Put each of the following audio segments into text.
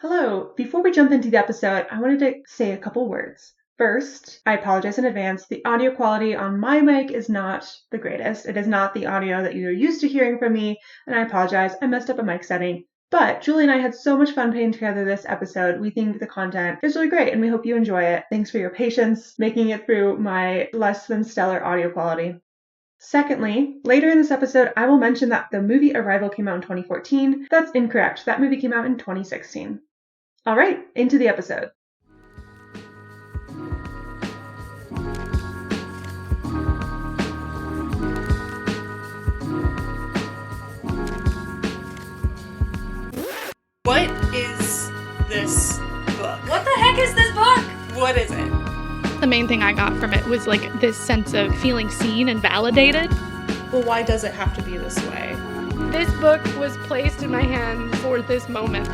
Hello. Before we jump into the episode, I wanted to say a couple words. First, I apologize in advance. The audio quality on my mic is not the greatest. It is not the audio that you're used to hearing from me, and I apologize. I messed up a mic setting. But Julie and I had so much fun putting together this episode. We think the content is really great, and we hope you enjoy it. Thanks for your patience making it through my less than stellar audio quality. Secondly, later in this episode, I will mention that the movie Arrival came out in 2014. That's incorrect. That movie came out in 2016. All right, into the episode. What is this book? What the heck is this book? What is it? The main thing I got from it was like this sense of feeling seen and validated. Well, why does it have to be this way? This book was placed in my hand for this moment.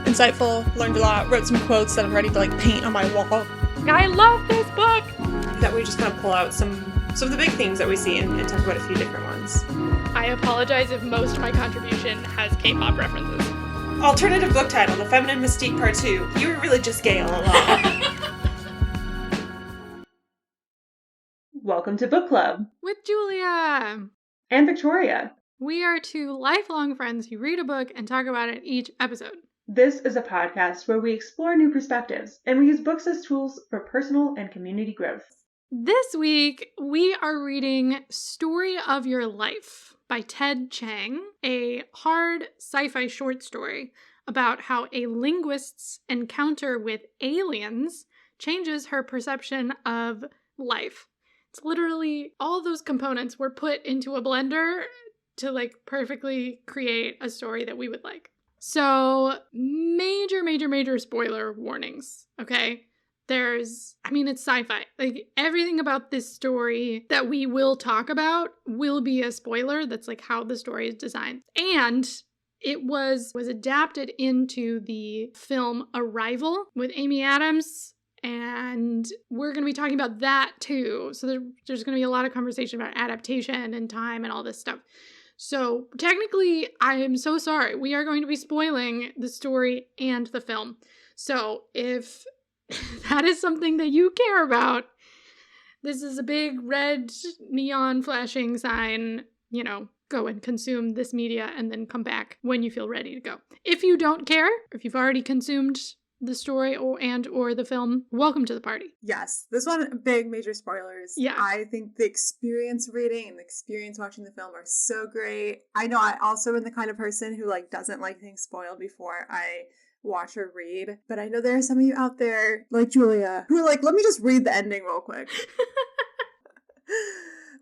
Insightful, learned a lot, wrote some quotes that I'm ready to like paint on my wall. I love this book! That we just kind of pull out some of the big themes that we see and talk about a few different ones. I apologize if most of my contribution has K-pop references. Alternative book title, The Feminine Mystique Part 2. You were really just gay all along. Welcome to Book Club. With Julia! And Victoria. We are two lifelong friends who read a book and talk about it each episode. This is a podcast where we explore new perspectives, and we use books as tools for personal and community growth. This week, we are reading Story of Your Life by Ted Chiang, a hard sci-fi short story about how a linguist's encounter with aliens changes her perception of life. It's literally all those components were put into a blender to like perfectly create a story that we would like. So major spoiler warnings, okay? It's sci-fi. Like everything about this story that we will talk about will be a spoiler. That's like how the story is designed. And it was adapted into the film Arrival with Amy Adams. And we're going to be talking about that too. So there's going to be a lot of conversation about adaptation and time and all this stuff. So technically, I am so sorry. We are going to be spoiling the story and the film. So if that is something that you care about, this is a big red neon flashing sign, go and consume this media and then come back when you feel ready to go. If you don't care, if you've already consumed the story or the film, welcome to the party. Yes, this one, big major spoilers. Yeah. I think the experience reading and the experience watching the film are so great. I know I also am the kind of person who doesn't like things spoiled before I watch or read, but I know there are some of you out there, like Julia, who are like, let me just read the ending real quick.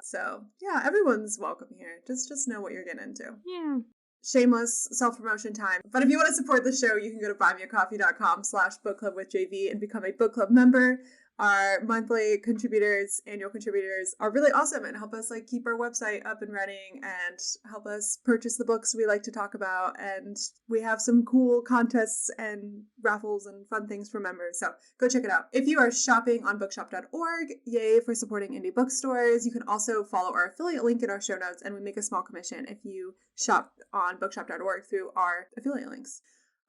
So, yeah, everyone's welcome here. Just know what you're getting into. Yeah. Shameless self-promotion time. But if you want to support the show, you can go to buymeacoffee.com/bookclubwithjv and become a book club member. Our monthly contributors, annual contributors are really awesome and help us keep our website up and running and help us purchase the books we like to talk about. And we have some cool contests and raffles and fun things for members. So go check it out. If you are shopping on bookshop.org, yay for supporting indie bookstores. You can also follow our affiliate link in our show notes, and we make a small commission if you shop on bookshop.org through our affiliate links.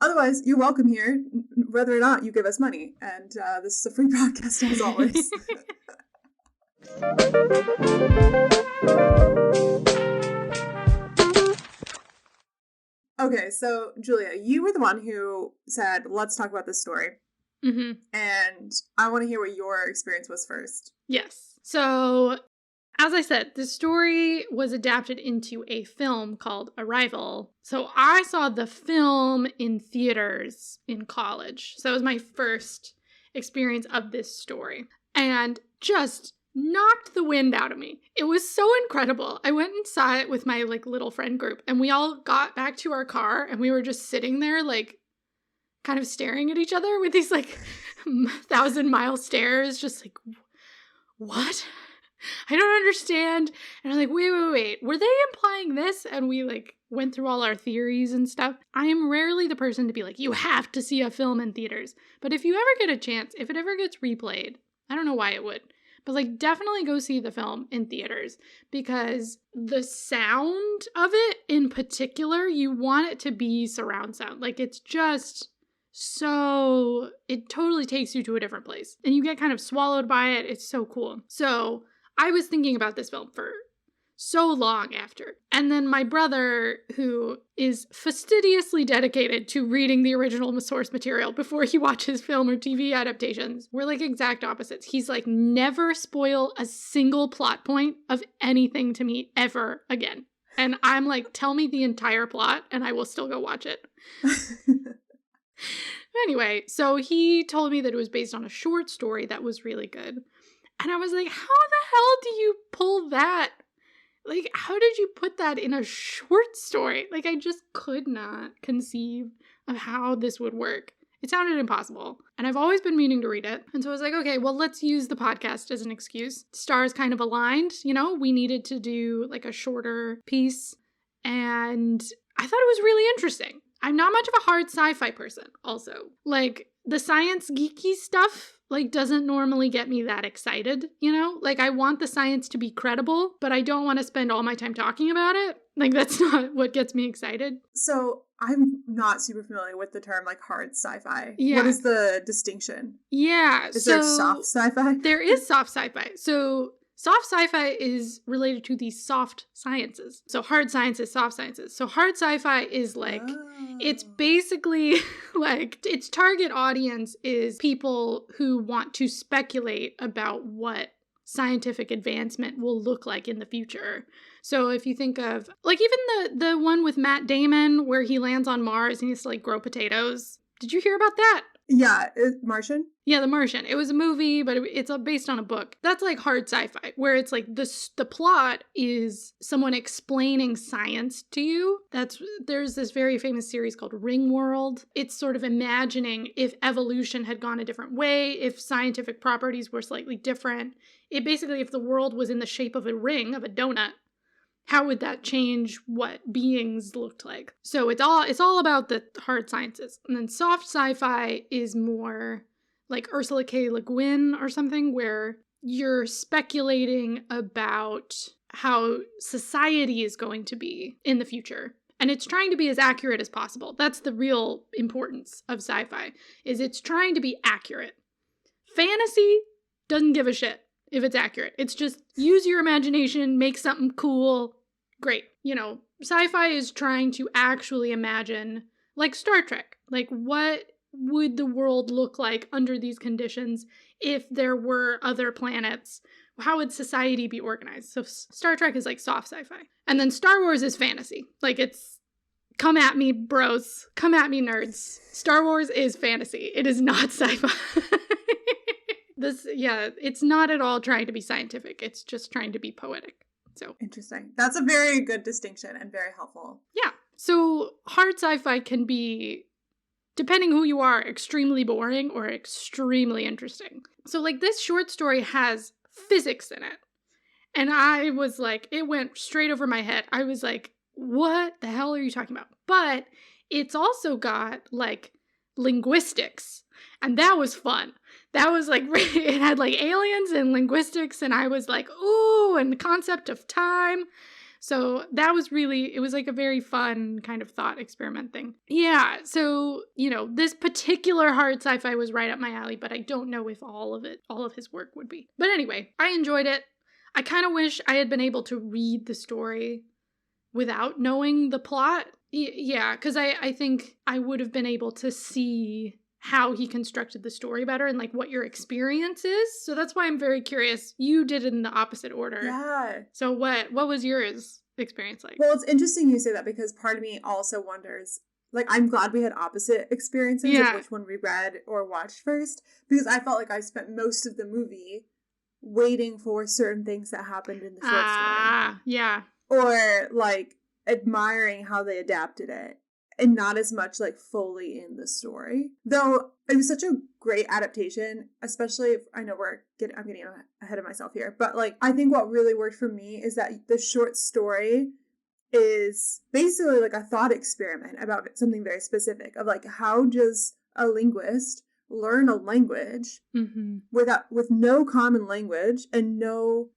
Otherwise, you're welcome here, whether or not you give us money. And this is a free podcast, as always. Okay, so Julia, you were the one who said, let's talk about this story. Mm-hmm. And I want to hear what your experience was first. Yes. So, as I said, the story was adapted into a film called Arrival. So I saw the film in theaters in college. So it was my first experience of this story. And just knocked the wind out of me. It was so incredible. I went and saw it with my little friend group. And we all got back to our car and we were just sitting there kind of staring at each other with these 1,000-mile stares. Just what? I don't understand. And I'm wait. Were they implying this? And we went through all our theories and stuff. I am rarely the person to be you have to see a film in theaters. But if you ever get a chance, if it ever gets replayed, I don't know why it would, but definitely go see the film in theaters because the sound of it in particular, you want it to be surround sound. It's just so it totally takes you to a different place. And you get kind of swallowed by it. It's so cool. So I was thinking about this film for so long after. And then my brother, who is fastidiously dedicated to reading the original source material before he watches film or TV adaptations, we're like exact opposites. He's like, never spoil a single plot point of anything to me ever again. And I'm like, tell me the entire plot and I will still go watch it. Anyway, so he told me that it was based on a short story that was really good. And I was like, how the hell do you pull that? Like, how did you put that in a short story? Like, I just could not conceive of how this would work. It sounded impossible. And I've always been meaning to read it. And so I was like, okay, well, let's use the podcast as an excuse. Stars kind of aligned, you know? We needed to do like a shorter piece. And I thought it was really interesting. I'm not much of a hard sci-fi person, also. Like, the science geeky stuff, like, doesn't normally get me that excited, you know? Like, I want the science to be credible, but I don't want to spend all my time talking about it. Like, that's not what gets me excited. So, I'm not super familiar with the term, like, hard sci-fi. Yeah. What is the distinction? Yeah. Is there soft sci-fi? There is soft sci-fi. So, soft sci-fi is related to the soft sciences. So hard sciences, soft sciences. So hard sci-fi is like, it's basically like, its target audience is people who want to speculate about what scientific advancement will look like in the future. So if you think of, like, even the one with Matt Damon where he lands on Mars and he has to, like, grow potatoes. Did you hear about that? Yeah, Martian? Yeah, The Martian. It was a movie, but it's based on a book. That's like hard sci-fi, where it's like the plot is someone explaining science to you. There's this very famous series called Ringworld. It's sort of imagining if evolution had gone a different way, if scientific properties were slightly different. It basically, if the world was in the shape of a ring, of a donut, how would that change what beings looked like? So it's all about the hard sciences. And then soft sci-fi is more like Ursula K. Le Guin or something, where you're speculating about how society is going to be in the future. And it's trying to be as accurate as possible. That's the real importance of sci-fi, is it's trying to be accurate. Fantasy doesn't give a shit if it's accurate. It's just use your imagination, make something cool. Great. You know, sci-fi is trying to actually imagine, like Star Trek, like what would the world look like under these conditions if there were other planets? How would society be organized? So Star Trek is like soft sci-fi. And then Star Wars is fantasy. Like, it's, come at me, bros. Come at me, nerds. Star Wars is fantasy. It is not sci-fi. It's not at all trying to be scientific. It's just trying to be poetic. So interesting. That's a very good distinction and very helpful. Yeah. So hard sci-fi can be, depending who you are, extremely boring or extremely interesting. So like this short story has physics in it. And I was like, it went straight over my head. I was like, what the hell are you talking about? But it's also got like linguistics. And that was fun. That was like, it had like aliens and linguistics, and I was like, ooh, and the concept of time. So that was really, it was like a very fun kind of thought experiment thing. Yeah, so, you know, this particular hard sci-fi was right up my alley, but I don't know if all of his work would be. But anyway, I enjoyed it. I kind of wish I had been able to read the story without knowing the plot. Yeah, because I think I would have been able to see how he constructed the story better and like what your experience is. So that's why I'm very curious. You did it in the opposite order. Yeah. So what was yours experience like? Well, it's interesting you say that, because part of me also wonders, like, I'm glad we had opposite experiences of which one we read or watched first, because I felt like I spent most of the movie waiting for certain things that happened in the short story. Yeah. Or like admiring how they adapted it, and not as much like fully in the story. Though it was such a great adaptation, especially if, I know I'm getting ahead of myself here, but like I think what really worked for me is that the short story is basically like a thought experiment about something very specific of like, how does a linguist learn a language with no common language and no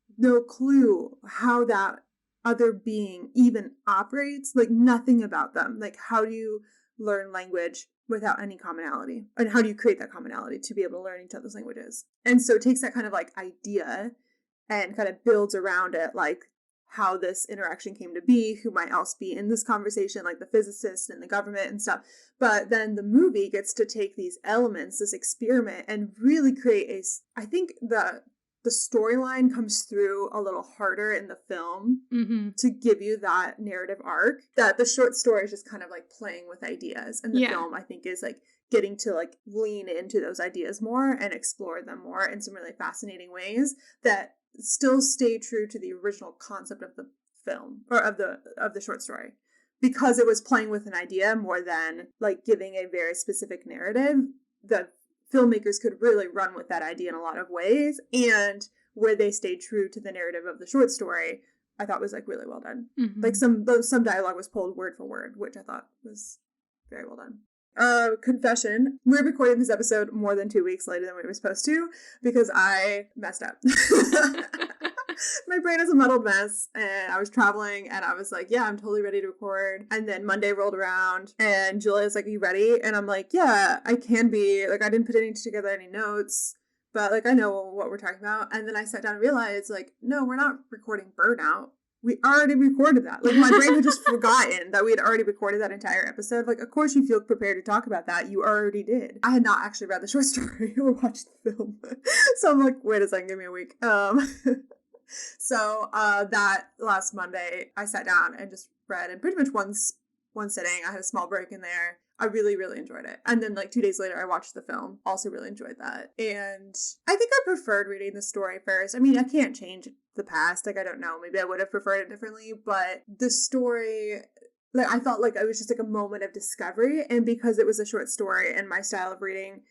clue how that other being even operates, like nothing about them. Like, how do you learn language without any commonality? And how do you create that commonality to be able to learn each other's languages? And so it takes that kind of like idea and kind of builds around it, like how this interaction came to be, who might else be in this conversation, like the physicist and the government and stuff. But then the movie gets to take these elements, this experiment, and really create I think the storyline comes through a little harder in the film to give you that narrative arc, that the short story is just kind of like playing with ideas. And the film, I think, is like getting to like lean into those ideas more and explore them more in some really fascinating ways that still stay true to the original concept of the film, or of the short story, because it was playing with an idea more than like giving a very specific narrative. The filmmakers could really run with that idea in a lot of ways, and where they stayed true to the narrative of the short story, I thought was like really well done. Like some dialogue was pulled word for word, which I thought was very well done. Confession. We're recording this episode more than 2 weeks later than we were supposed to because I messed up. My brain is a muddled mess, and I was traveling, and I was like, yeah, I'm totally ready to record. And then Monday rolled around, and Julia's like, are you ready? And I'm like, yeah, I can be. Like, I didn't put together any notes, but like, I know what we're talking about. And then I sat down and realized, like, no, we're not recording Burnout. We already recorded that. Like, my brain had just forgotten that we had already recorded that entire episode. Like, of course you feel prepared to talk about that. You already did. I had not actually read the short story or watched the film. So I'm like, wait a second, give me a week. So that last Monday, I sat down and just read in pretty much one sitting. I had a small break in there. I really, really enjoyed it. And then like 2 days later, I watched the film. Also really enjoyed that. And I think I preferred reading the story first. I mean, I can't change the past. Like, I don't know. Maybe I would have preferred it differently. But the story, like, I felt like it was just like a moment of discovery. And because it was a short story and my style of reading,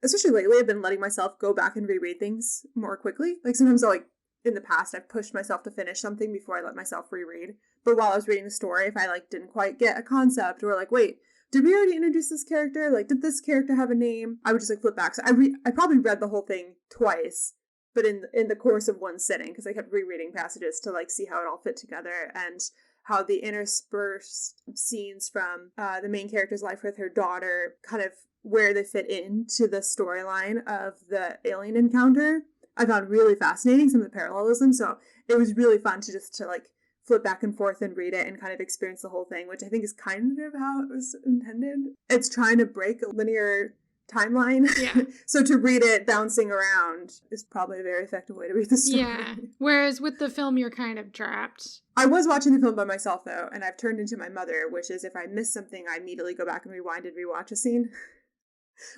especially lately, I've been letting myself go back and reread things more quickly. Like, sometimes I'll like, in the past, I've pushed myself to finish something before I let myself reread. But while I was reading the story, if I like didn't quite get a concept, or like, wait, did we already introduce this character? Like, did this character have a name? I would just like flip back. So I probably read the whole thing twice, but in the course of one sitting, because I kept rereading passages to like see how it all fit together, and how the interspersed scenes from the main character's life with her daughter, kind of where they fit into the storyline of the alien encounter, I found really fascinating, some of the parallelism. So it was really fun to like flip back and forth and read it and kind of experience the whole thing, which I think is kind of how it was intended. It's trying to break a linear timeline. Yeah. So to read it bouncing around is probably a very effective way to read the story. Yeah. Whereas with the film, you're kind of trapped. I was watching the film by myself, though, and I've turned into my mother, which is if I miss something, I immediately go back and rewind and rewatch a scene.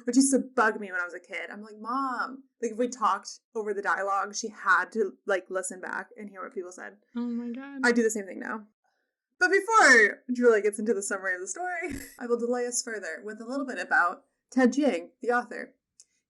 Which used to bug me when I was a kid. I'm like, Mom, like if we talked over the dialogue, she had to like listen back and hear what people said. Oh my God. I do the same thing now. But before Julia gets into the summary of the story, I will delay us further with a little bit about Ted Chiang, the author.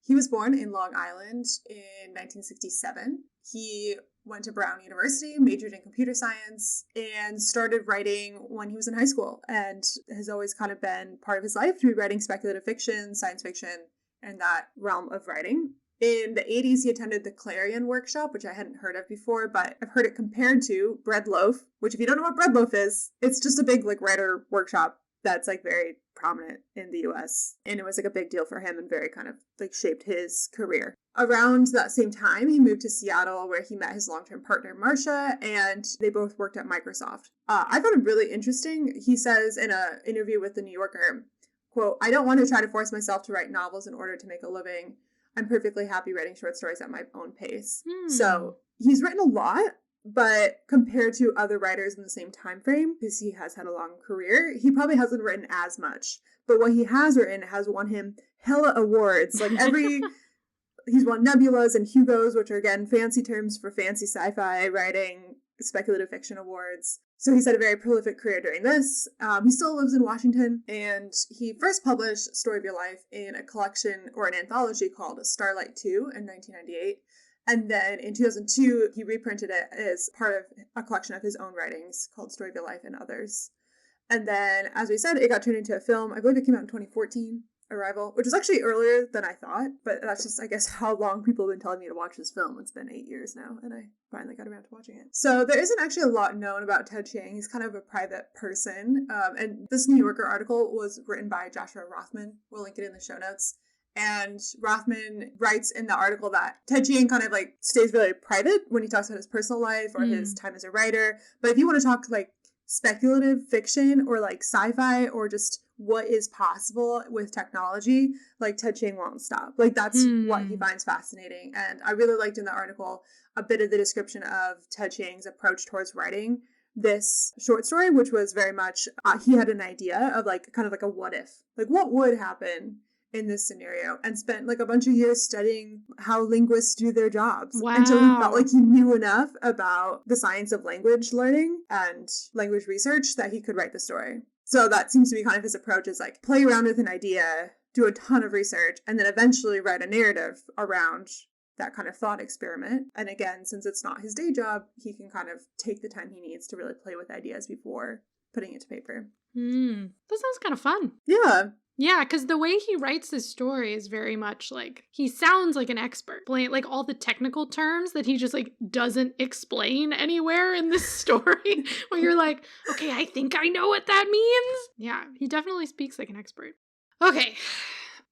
He was born in Long Island in 1967. He went to Brown University, majored in computer science, and started writing when he was in high school, and has always kind of been part of his life to be writing speculative fiction, science fiction, and that realm of writing. In the 80s, he attended the Clarion Workshop, which I hadn't heard of before, but I've heard it compared to Bread Loaf, which if you don't know what Bread Loaf is, it's just a big like writer workshop that's like very prominent in the US. And it was like a big deal for him and very kind of like shaped his career. Around that same time, he moved to Seattle where he met his long-term partner, Marcia, and they both worked at Microsoft. I found it really interesting. He says in an interview with The New Yorker, quote, "I don't want to try to force myself to write novels in order to make a living. I'm perfectly happy writing short stories at my own pace." So he's written a lot, but compared to other writers in the same time frame, because he has had a long career, he probably hasn't written as much. But what he has written has won him hella awards. Like he's won Nebulas and Hugos, which are again fancy terms for fancy sci-fi writing, speculative fiction awards. So he's had a very prolific career during this. He still lives in Washington, and he first published Story of Your Life in a collection or an anthology called Starlight 2 in 1998. And then in 2002, he reprinted it as part of a collection of his own writings called Story of Your Life and Others. And then, as we said, it got turned into a film. I believe it came out in 2014 arrival, which was actually earlier than I thought, but that's just, I guess, how long people have been telling me to watch this film. It's been 8 years now, and I finally got around to watching it. So there isn't actually a lot known about Ted Chiang. He's kind of a private person, and this New Yorker article was written by Joshua Rothman. We'll link it in the show notes. And Rothman writes in the article that Ted Chiang kind of like stays really private when he talks about his personal life or his time as a writer. But if you want to talk like speculative fiction or like sci-fi or just what is possible with technology, like Ted Chiang won't stop. Like that's what he finds fascinating. And I really liked in the article a bit of the description of Ted Chiang's approach towards writing this short story, which was very much, he had an idea of like kind of like a what if, like what would happen in this scenario, and spent like a bunch of years studying how linguists do their jobs. Wow. Until he felt like he knew enough about the science of language learning and language research that he could write the story. So that seems to be kind of his approach, is like play around with an idea, do a ton of research, and then eventually write a narrative around that kind of thought experiment. And again, since it's not his day job, he can kind of take the time he needs to really play with ideas before putting it to paper. That sounds kind of fun. Yeah. Yeah, because the way he writes this story is very much like, he sounds like an expert. Like all the technical terms that he just like doesn't explain anywhere in this story, where you're like, okay, I think I know what that means. Yeah, he definitely speaks like an expert. Okay,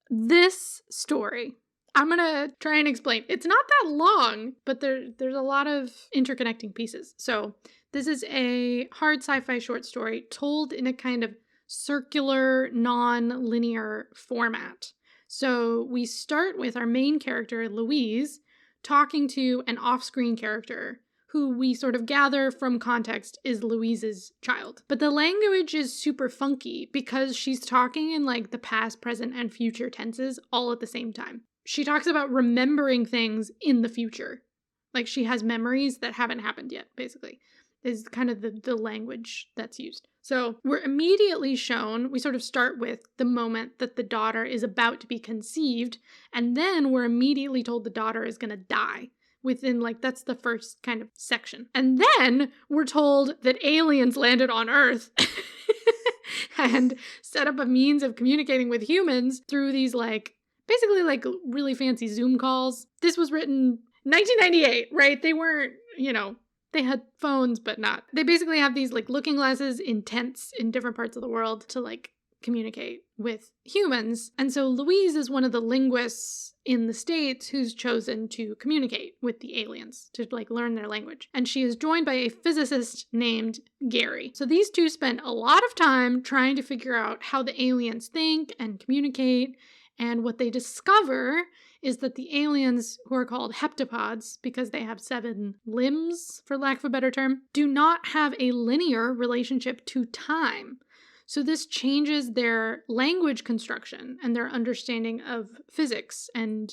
this story, I'm gonna try and explain. It's not that long, but there's a lot of interconnecting pieces. So this is a hard sci-fi short story told in a kind of circular, non-linear format. So we start with our main character, Louise, talking to an off-screen character who we sort of gather from context is Louise's child. But the language is super funky because she's talking in like the past, present, and future tenses all at the same time. She talks about remembering things in the future. Like she has memories that haven't happened yet, basically, is kind of the language that's used. So we're immediately shown, we sort of start with the moment that the daughter is about to be conceived, and then we're immediately told the daughter is going to die within, like, that's the first kind of section. And then we're told that aliens landed on Earth and set up a means of communicating with humans through these, like, basically, like, really fancy Zoom calls. This was written 1998, right? They weren't, they had phones, but not. They basically have these like looking glasses in tents in different parts of the world to like communicate with humans. And so Louise is one of the linguists in the States who's chosen to communicate with the aliens, to like learn their language. And she is joined by a physicist named Gary. So these two spend a lot of time trying to figure out how the aliens think and communicate. And what they discover is that the aliens, who are called heptapods because they have 7 limbs, for lack of a better term, do not have a linear relationship to time. So this changes their language construction and their understanding of physics and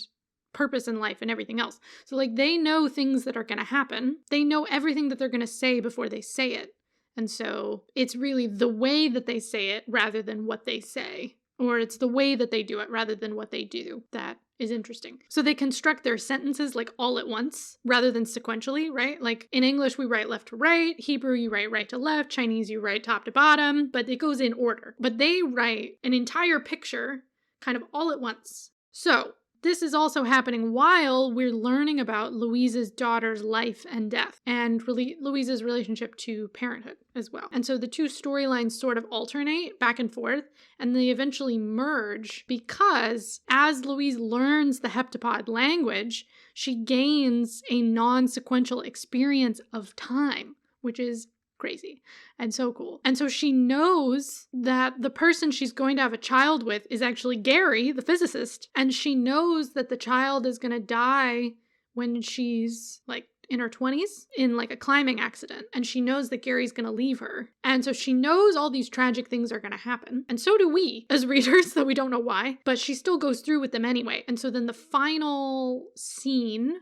purpose in life and everything else. So like they know things that are going to happen. They know everything that they're going to say before they say it. And so it's really the way that they say it rather than what they say. Or it's the way that they do it rather than what they do that is interesting. So they construct their sentences like all at once rather than sequentially, right? Like in English, we write left to right. Hebrew, you write right to left. Chinese, you write top to bottom, but it goes in order. But they write an entire picture kind of all at once. So this is also happening while we're learning about Louise's daughter's life and death and Louise's relationship to parenthood as well. And so the two storylines sort of alternate back and forth, and they eventually merge because as Louise learns the heptapod language, she gains a non-sequential experience of time, which is crazy and so cool. And so she knows that the person she's going to have a child with is actually Gary, the physicist, and she knows that the child is going to die when she's like in her 20s in like a climbing accident, and she knows that Gary's going to leave her. And so she knows all these tragic things are going to happen, and so do we as readers, though we don't know why, but she still goes through with them anyway. And so then the final scene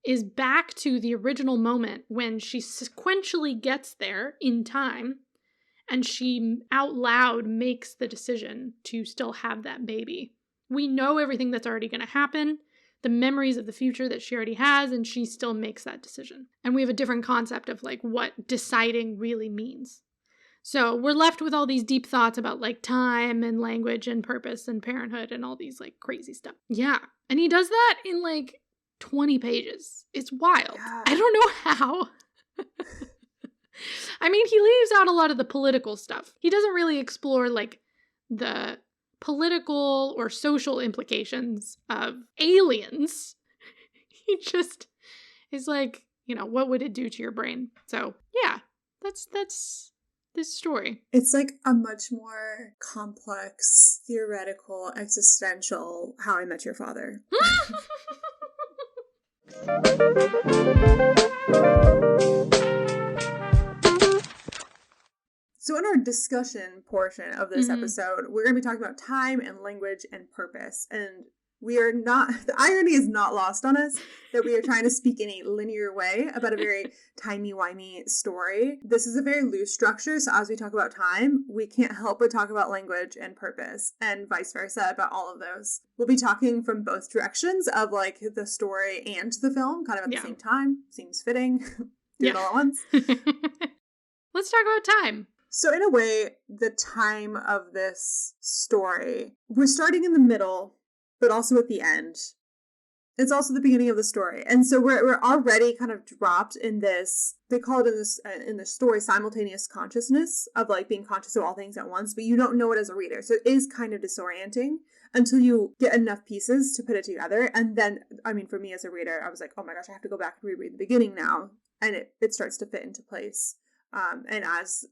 is back to the original moment when she sequentially gets there in time and she out loud makes the decision to still have that baby. We know everything that's already going to happen, the memories of the future that she already has, and she still makes that decision. And we have a different concept of like what deciding really means. So we're left with all these deep thoughts about like time and language and purpose and parenthood and all these like crazy stuff. Yeah. And he does that in like 20 pages. It's wild. Yeah. I don't know how. I mean, he leaves out a lot of the political stuff. He doesn't really explore like the political or social implications of aliens. He just is like, you know, what would it do to your brain? So yeah, that's this story. It's like a much more complex, theoretical, existential How I Met Your Father. So in our discussion portion of this episode, we're going to be talking about time and language and purpose. And we are not, the irony is not lost on us that we are trying to speak in a linear way about a very timey-wimey story. This is a very loose structure, so as we talk about time, we can't help but talk about language and purpose, and vice versa about all of those. We'll be talking from both directions of like the story and the film, kind of at the same time. Seems fitting. Do it all at once. Let's talk about time. So in a way, the time of this story, we're starting in the middle, but also at the end. It's also the beginning of the story. And so we're already kind of dropped in this, they call it in the story, simultaneous consciousness of like being conscious of all things at once, but you don't know it as a reader. So it is kind of disorienting until you get enough pieces to put it together. And then, I mean, for me as a reader, I was like, oh my gosh, I have to go back and reread the beginning now. And it starts to fit into place. And as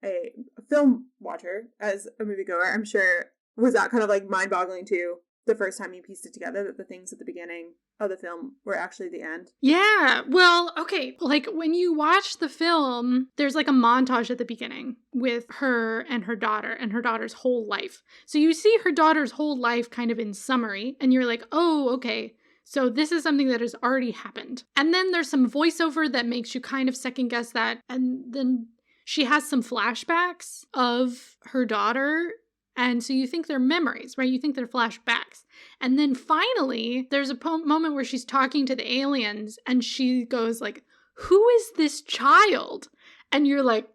a film watcher, as a moviegoer, I'm sure, was that kind of like mind-boggling too, the first time you pieced it together, that the things at the beginning of the film were actually the end? Yeah, well, okay, like when you watch the film, there's like a montage at the beginning with her and her daughter's whole life. So you see her daughter's whole life kind of in summary, and you're like, oh, okay, so this is something that has already happened. And then there's some voiceover that makes you kind of second guess that, and then she has some flashbacks of her daughter, and so you think they're memories, right? You think they're flashbacks. And then finally, there's a moment where she's talking to the aliens, and she goes like, who is this child? And you're like,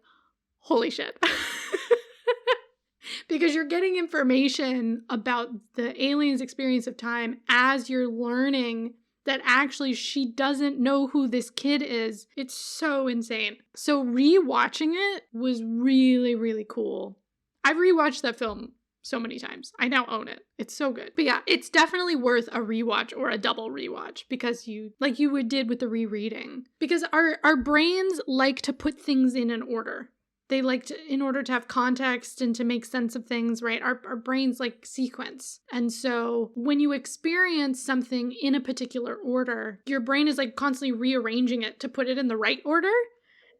holy shit. Because you're getting information about the aliens' experience of time as you're learning that actually she doesn't know who this kid is. It's so insane. So rewatching it was really, really cool. I've rewatched that film so many times. I now own it. It's so good. But yeah, it's definitely worth a rewatch or a double rewatch because like you did with the rereading. Because our brains like to put things in an order. They like to, in order to have context and to make sense of things, right? Our brains like sequence. And so when you experience something in a particular order, your brain is like constantly rearranging it to put it in the right order.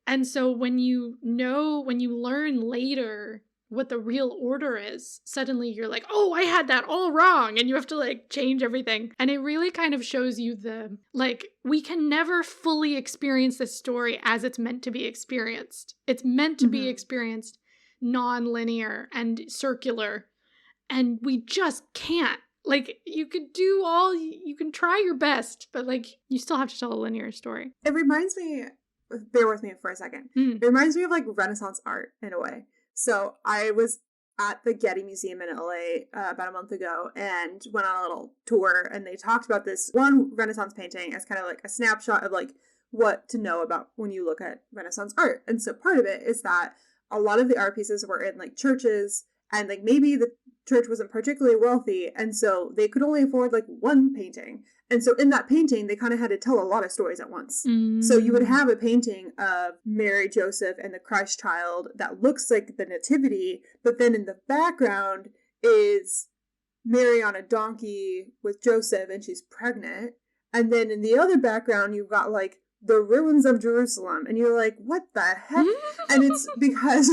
And so when you learn later what the real order is, suddenly you're like, oh, I had that all wrong. And you have to like change everything. And it really kind of shows you we can never fully experience this story as it's meant to be experienced. It's meant to be experienced non-linear and circular. And we just can't. Like, you can try your best, but like, you still have to tell a linear story. It reminds me, bear with me for a second. It reminds me of like Renaissance art in a way. So I was at the Getty Museum in LA about a month ago and went on a little tour, and they talked about this one Renaissance painting as kind of like a snapshot of like what to know about when you look at Renaissance art. And so part of it is that a lot of the art pieces were in like churches, and like maybe the church wasn't particularly wealthy, and so they could only afford like one painting. And so in that painting, they kind of had to tell a lot of stories at once. So you would have a painting of Mary, Joseph, and the Christ child that looks like the Nativity, but then in the background is Mary on a donkey with Joseph, and she's pregnant. And then in the other background, you've got like the ruins of Jerusalem, and you're like, what the heck? And it's because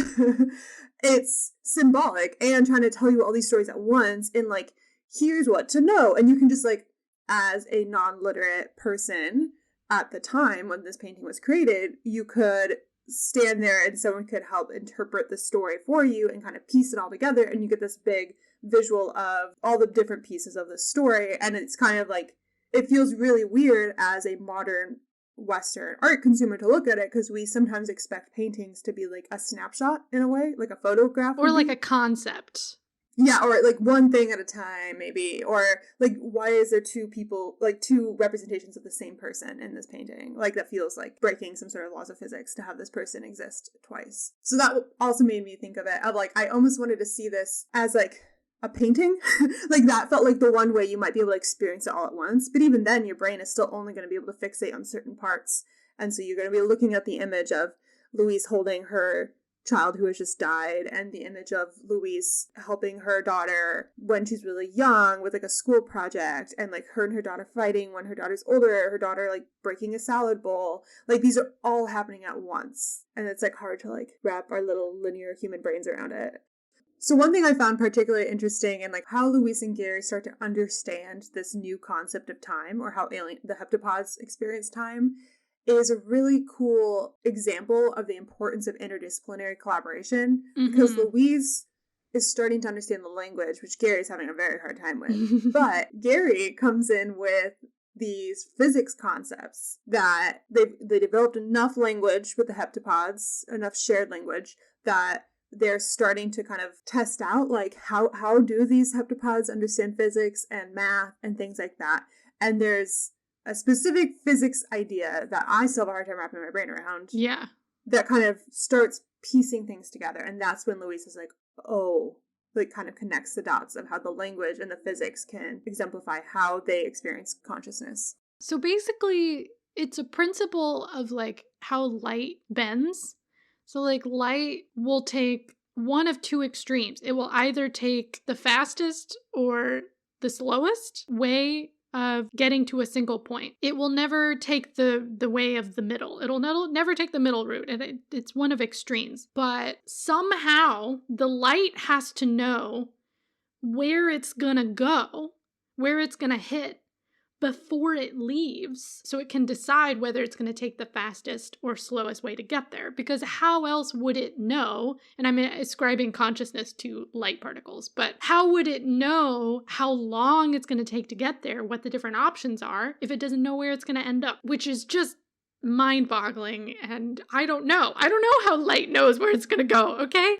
it's symbolic and trying to tell you all these stories at once in like, here's what to know. And you can just like, as a non-literate person at the time when this painting was created, you could stand there and someone could help interpret the story for you and kind of piece it all together, and you get this big visual of all the different pieces of the story. And it's kind of like, it feels really weird as a modern Western art consumer to look at it, because we sometimes expect paintings to be like a snapshot in a way, like a photograph. Or like a concept. Yeah, or like one thing at a time, maybe. Or like, why is there two people, like two representations of the same person in this painting? Like, that feels like breaking some sort of laws of physics to have this person exist twice. So that also made me think of it, of like, I almost wanted to see this as like a painting. Like, that felt like the one way you might be able to experience it all at once. But even then, your brain is still only going to be able to fixate on certain parts. And so you're going to be looking at the image of Louise holding her child who has just died, and the image of Louise helping her daughter when she's really young with like a school project, and like her and her daughter fighting when her daughter's older, her daughter like breaking a salad bowl. Like, these are all happening at once, and it's like hard to like wrap our little linear human brains around it. So one thing I found particularly interesting in like how Louise and Gary start to understand this new concept of time, or how the heptapods experience time, is a really cool example of the importance of interdisciplinary collaboration, because Louise is starting to understand the language, which Gary's having a very hard time with. But Gary comes in with these physics concepts that they developed enough language with the heptapods, enough shared language, that they're starting to kind of test out, like, how do these heptapods understand physics and math and things like that. And there's a specific physics idea that I still have a hard time wrapping my brain around. Yeah. That kind of starts piecing things together. And that's when Louise is like, oh, like kind of connects the dots of how the language and the physics can exemplify how they experience consciousness. So basically, it's a principle of like how light bends. So like light will take one of two extremes. It will either take the fastest or the slowest way of getting to a single point. It will never take the way of the middle. It'll never take the middle route. And it's one of extremes. But somehow the light has to know where it's gonna go, where it's gonna hit before it leaves, so it can decide whether it's going to take the fastest or slowest way to get there. Because how else would it know? And I'm ascribing consciousness to light particles, but how would it know how long it's going to take to get there, what the different options are, if it doesn't know where it's going to end up? Which is just mind-boggling, and I don't know how light knows where it's going to go, okay?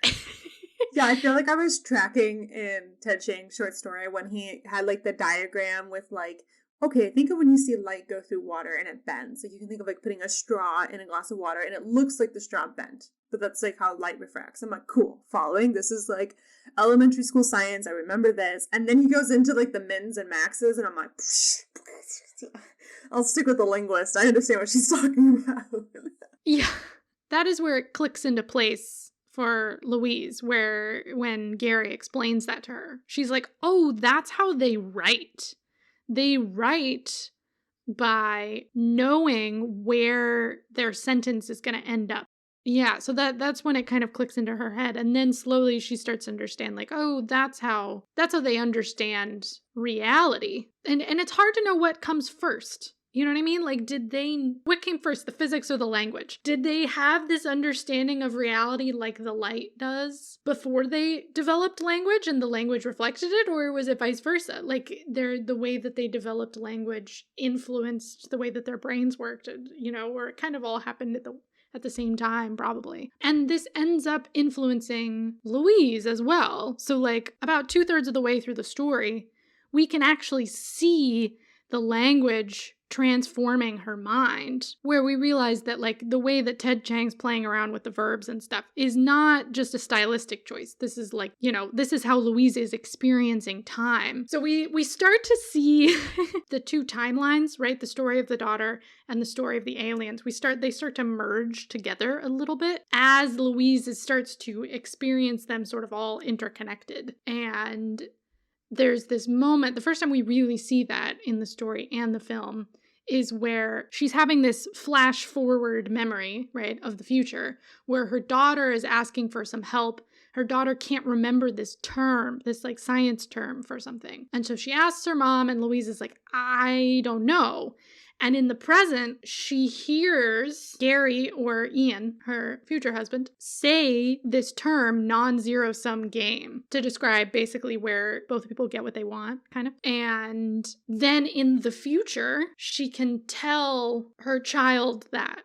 Yeah, I feel like I was tracking in Ted Chiang's short story when he had like the diagram with like, okay, think of when you see light go through water and it bends. Like, you can think of like putting a straw in a glass of water and it looks like the straw bent. But that's like how light refracts. I'm like, cool, following. This is like elementary school science. I remember this. And then he goes into like the mins and maxes and I'm like, I'll stick with the linguist. I understand what she's talking about. Yeah, that is where it clicks into place for Louise, where when Gary explains that to her, she's like, oh, that's how they write. They write by knowing where their sentence is going to end up. Yeah, so that's when it kind of clicks into her head. And then slowly she starts to understand, like, oh, that's how they understand reality. And it's hard to know what comes first. You know what I mean? Like, what came first, the physics or the language? Did they have this understanding of reality like the light does before they developed language and the language reflected it? Or was it vice versa? Like, the way that they developed language influenced the way that their brains worked, you know, or it kind of all happened at the same time, probably. And this ends up influencing Louise as well. So, like, about 2/3 of the way through the story, we can actually see the language transforming her mind, where we realize that like the way that Ted Chiang's playing around with the verbs and stuff is not just a stylistic choice. This is like, you know, this is how Louise is experiencing time. So we start to see the two timelines, right? The story of the daughter and the story of the aliens. They start to merge together a little bit as Louise starts to experience them sort of all interconnected. And there's this moment, the first time we really see that in the story and the film, is where she's having this flash forward memory, right, of the future, where her daughter is asking for some help. Her daughter can't remember this term, this like science term for something. And so she asks her mom, and Louise is like, I don't know. And in the present, she hears Gary, or Ian, her future husband, say this term non-zero sum game to describe basically where both people get what they want, kind of. And then in the future, she can tell her child that.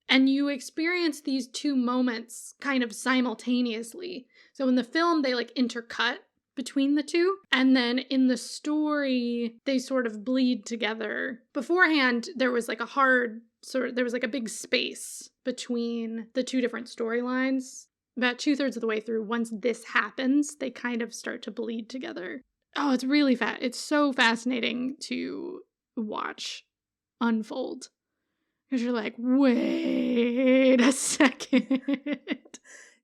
And you experience these two moments kind of simultaneously. So in the film, they like intercut between the two. And then in the story, they sort of bleed together. Beforehand, there was like there was like a big space between the two different storylines. About 2/3 of the way through, once this happens, they kind of start to bleed together. Oh, it's really it's so fascinating to watch unfold. Because you're like, wait a second.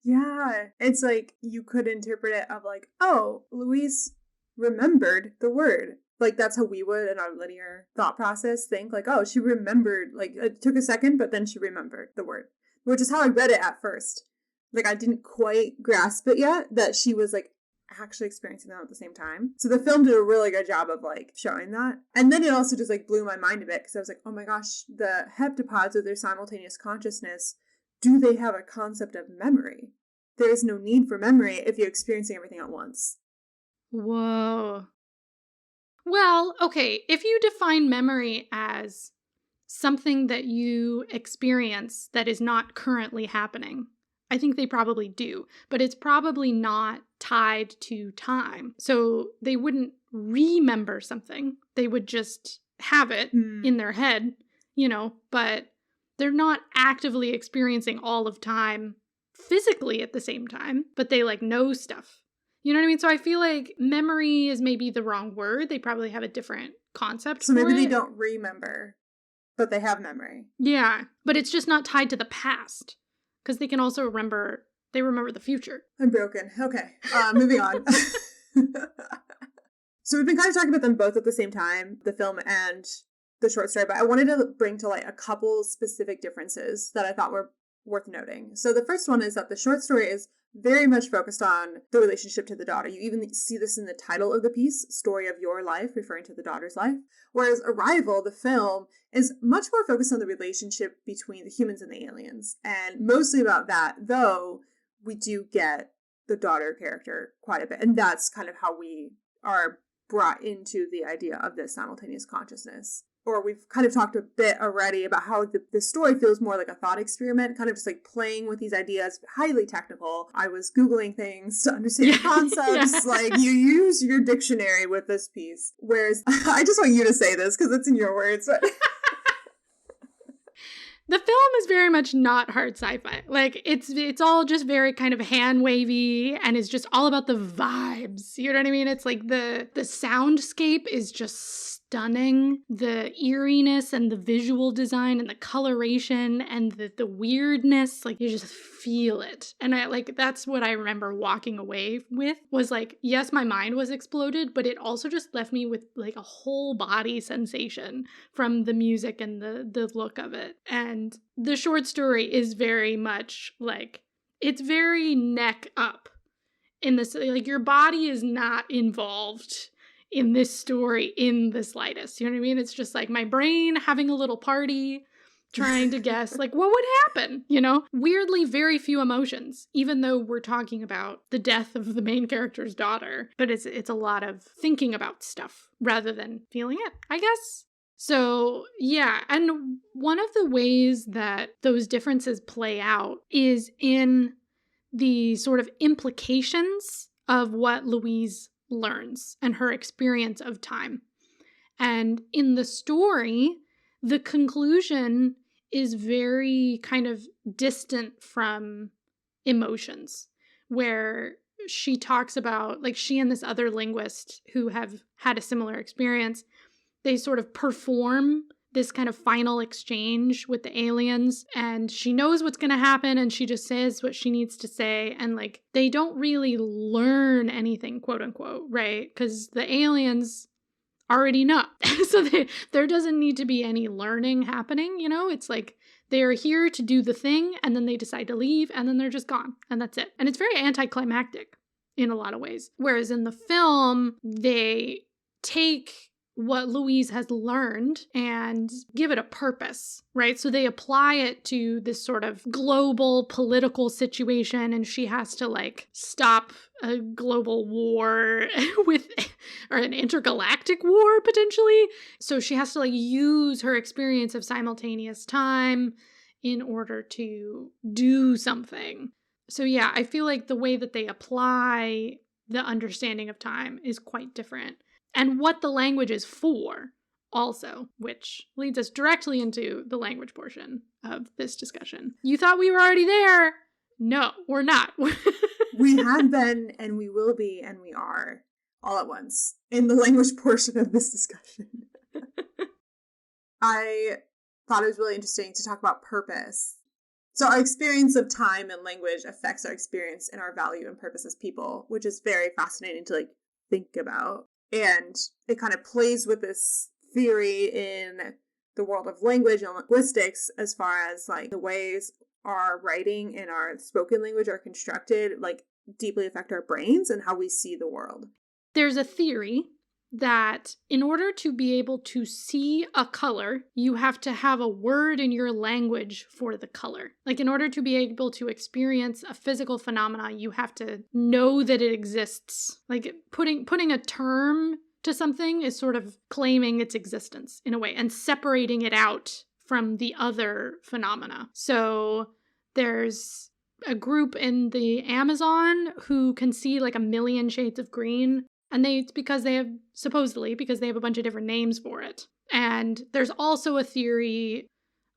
Yeah. It's like you could interpret it of like, oh, Louise remembered the word. Like that's how we would in our linear thought process think like, oh, she remembered, like it took a second, but then she remembered the word, which is how I read it at first. Like I didn't quite grasp it yet that she was like actually experiencing that at the same time. So the film did a really good job of like showing that. And then it also just like blew my mind a bit because I was like, oh my gosh, the heptapods with their simultaneous consciousness, do they have a concept of memory? There is no need for memory if you're experiencing everything at once. Whoa. Well, okay, if you define memory as something that you experience that is not currently happening, I think they probably do, but it's probably not tied to time. So they wouldn't remember something. They would just have it in their head, but they're not actively experiencing all of time physically at the same time, but they like know stuff. You know what I mean? So I feel like memory is maybe the wrong word. They probably have a different concept. So maybe they don't remember, but they have memory. Yeah, but it's just not tied to the past. Because they can also remember the future. I'm broken. Okay, moving on. So we've been kind of talking about them both at the same time, the film and the short story, but I wanted to bring to light a couple specific differences that I thought were worth noting. So the first one is that the short story is very much focused on the relationship to the daughter. You even see this in the title of the piece, Story of Your Life, referring to the daughter's life. Whereas Arrival, the film, is much more focused on the relationship between the humans and the aliens. And mostly about that, though we do get the daughter character quite a bit. And that's kind of how we are brought into the idea of this simultaneous consciousness. Or we've kind of talked a bit already about how the story feels more like a thought experiment, kind of just like playing with these ideas, highly technical. I was Googling things to understand concepts. Yeah. Like you use your dictionary with this piece. Whereas I just want you to say this because it's in your words. But the film is very much not hard sci-fi. Like it's all just very kind of hand wavy and it's just all about the vibes. You know what I mean? It's like the soundscape is just stunning. The eeriness and the visual design and the coloration and the weirdness, like you just feel it. And that's what I remember walking away with was like, yes, my mind was exploded, but it also just left me with like a whole body sensation from the music and the look of it. And the short story is very much like, it's very neck up in this, like your body is not involved in this story in the slightest. You know what I mean? It's just like my brain having a little party, trying to guess like what would happen, Weirdly, very few emotions, even though we're talking about the death of the main character's daughter. But it's a lot of thinking about stuff rather than feeling it, I guess. So, yeah, and one of the ways that those differences play out is in the sort of implications of what Louise learns and her experience of time. And in the story, the conclusion is very kind of distant from emotions, where she talks about, like, she and this other linguist who have had a similar experience, they sort of perform this kind of final exchange with the aliens, and she knows what's going to happen and she just says what she needs to say, and like they don't really learn anything, quote unquote, right? Because the aliens already know. So there doesn't need to be any learning happening, It's like they're here to do the thing and then they decide to leave and then they're just gone and that's it. And it's very anticlimactic in a lot of ways. Whereas in the film, they take what Louise has learned and give it a purpose, right? So they apply it to this sort of global political situation, and she has to like stop a global war with, or an intergalactic war potentially. So she has to like use her experience of simultaneous time in order to do something. So yeah, I feel like the way that they apply the understanding of time is quite different. And what the language is for also, which leads us directly into the language portion of this discussion. You thought we were already there? No, we're not. We have been, and we will be, and we are all at once in the language portion of this discussion. I thought it was really interesting to talk about purpose. So our experience of time and language affects our experience and our value and purpose as people, which is very fascinating to like think about. And it kind of plays with this theory in the world of language and linguistics as far as like the ways our writing and our spoken language are constructed like deeply affect our brains and how we see the world. There's a theory that in order to be able to see a color, you have to have a word in your language for the color. Like in order to be able to experience a physical phenomena, you have to know that it exists. Like putting a term to something is sort of claiming its existence in a way and separating it out from the other phenomena. So there's a group in the Amazon who can see like 1,000,000 shades of green. And it's because they have, supposedly, because they have a bunch of different names for it. And there's also a theory,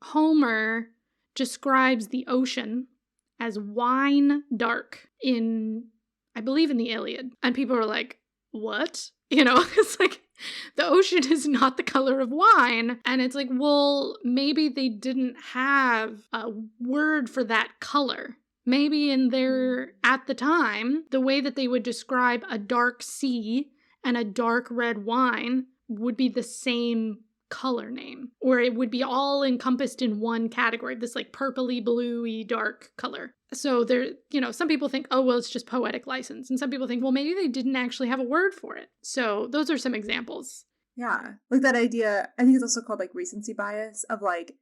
Homer describes the ocean as wine dark in, I believe, in the Iliad. And people are like, what? You know, it's like, the ocean is not the color of wine. And it's like, well, maybe they didn't have a word for that color. Maybe at the time, the way that they would describe a dark sea and a dark red wine would be the same color name, or it would be all encompassed in one category, this like purpley, bluey, dark color. So there, some people think, oh, well, it's just poetic license. And some people think, well, maybe they didn't actually have a word for it. So those are some examples. Yeah. Like that idea, I think it's also called like recency bias of like,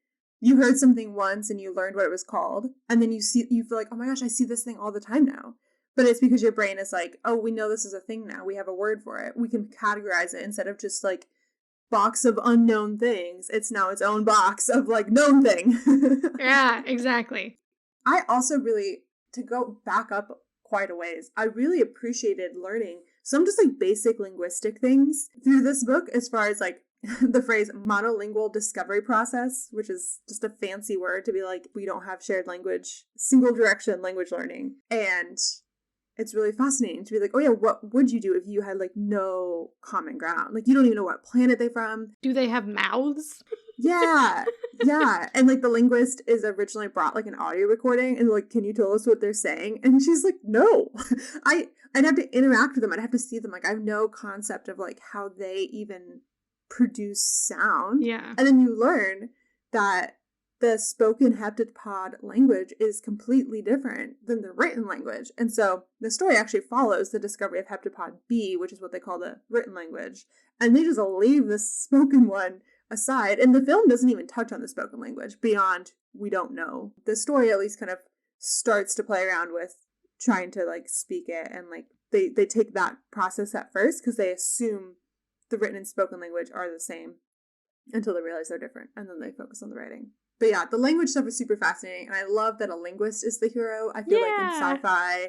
you heard something once and you learned what it was called, and then you feel like, oh my gosh, I see this thing all the time now. But it's because your brain is like, oh, we know this is a thing now. We have a word for it. We can categorize it instead of just like box of unknown things. It's now its own box of like known thing. Yeah, exactly. I also really, to go back up quite a ways, I really appreciated learning some just like basic linguistic things through this book as far as like the phrase monolingual discovery process, which is just a fancy word to be like, we don't have shared language, single direction language learning. And it's really fascinating to be like, oh yeah, what would you do if you had like no common ground? Like you don't even know what planet they're from. Do they have mouths? Yeah. Yeah. And like the linguist is originally brought like an audio recording and like, can you tell us what they're saying? And she's like, no. I'd have to interact with them. I'd have to see them. Like I have no concept of like how they even produce sound. Yeah. And then you learn that the spoken heptapod language is completely different than the written language. And so the story actually follows the discovery of heptapod B, which is what they call the written language. And they just leave the spoken one aside. And the film doesn't even touch on the spoken language beyond we don't know. The story at least kind of starts to play around with trying to like speak it. And like they take that process at first because they assume the written and spoken language are the same until they realize they're different, and then they focus on the writing. But yeah, the language stuff is super fascinating, and I love that a linguist is the hero. I feel like in sci-fi,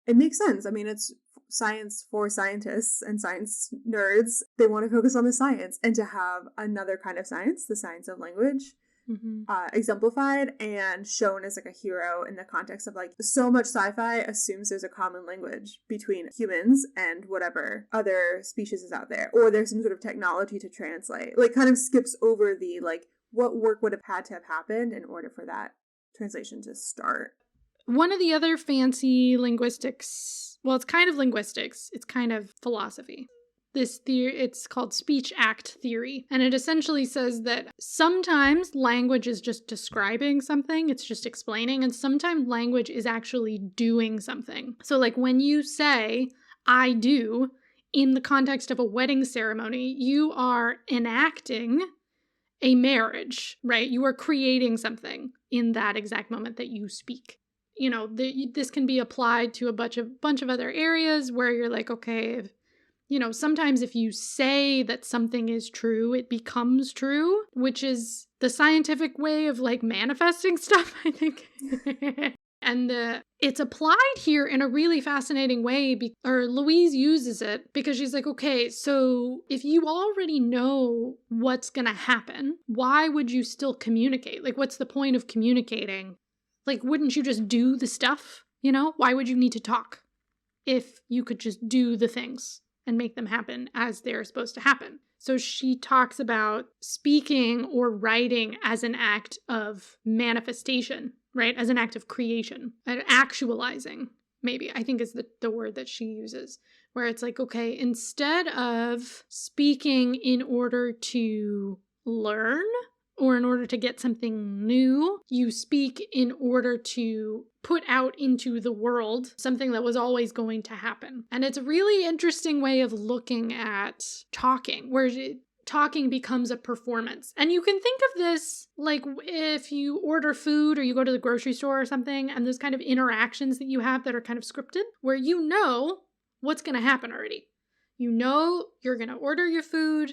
it makes sense. I mean, it's science for scientists and science nerds. They want to focus on the science, and to have another kind of science, the science of language, exemplified and shown as like a hero in the context of like so much sci-fi assumes there's a common language between humans and whatever other species is out there, or there's some sort of technology to translate. Like kind of skips over the like what work would have had to have happened in order for that translation to start. One of the other fancy linguistics, well, it's kind of linguistics, it's kind of philosophy. This theory, it's called speech act theory. And it essentially says that sometimes language is just describing something, it's just explaining, and sometimes language is actually doing something. So like when you say, I do, in the context of a wedding ceremony, you are enacting a marriage, right? You are creating something in that exact moment that you speak. You know, this can be applied to a bunch of other areas where you're like, okay, you know, sometimes if you say that something is true, it becomes true, which is the scientific way of like manifesting stuff, I think. And it's applied here in a really fascinating way, or Louise uses it because she's like, okay, so if you already know what's going to happen, why would you still communicate? Like, what's the point of communicating? Like, wouldn't you just do the stuff? You know, why would you need to talk if you could just do the things and make them happen as they're supposed to happen? So she talks about speaking or writing as an act of manifestation, right? As an act of creation, and actualizing, maybe, I think is the word that she uses, where it's like, okay, instead of speaking in order to learn or in order to get something new, you speak in order to put out into the world something that was always going to happen. And it's a really interesting way of looking at talking, where talking becomes a performance. And you can think of this like if you order food or you go to the grocery store or something, and those kind of interactions that you have that are kind of scripted, where you know what's going to happen already. You know you're going to order your food,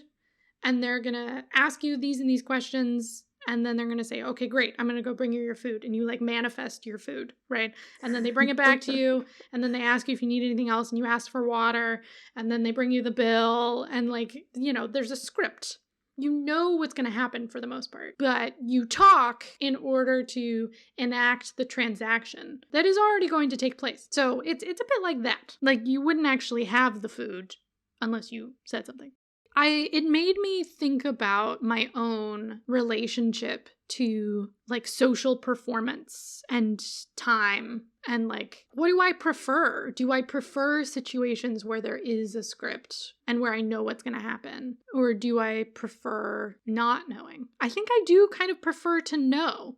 and they're going to ask you these and these questions, and then they're going to say, okay, great, I'm going to go bring you your food. And you like manifest your food, right? And then they bring it back to you, and then they ask you if you need anything else, and you ask for water, and then they bring you the bill, and like, you know, there's a script. You know what's going to happen for the most part, but you talk in order to enact the transaction that is already going to take place. So it's a bit like that. Like, you wouldn't actually have the food unless you said something. It made me think about my own relationship to like social performance and time, and like, what do I prefer? Do I prefer situations where there is a script and where I know what's going to happen? Or do I prefer not knowing? I think I do kind of prefer to know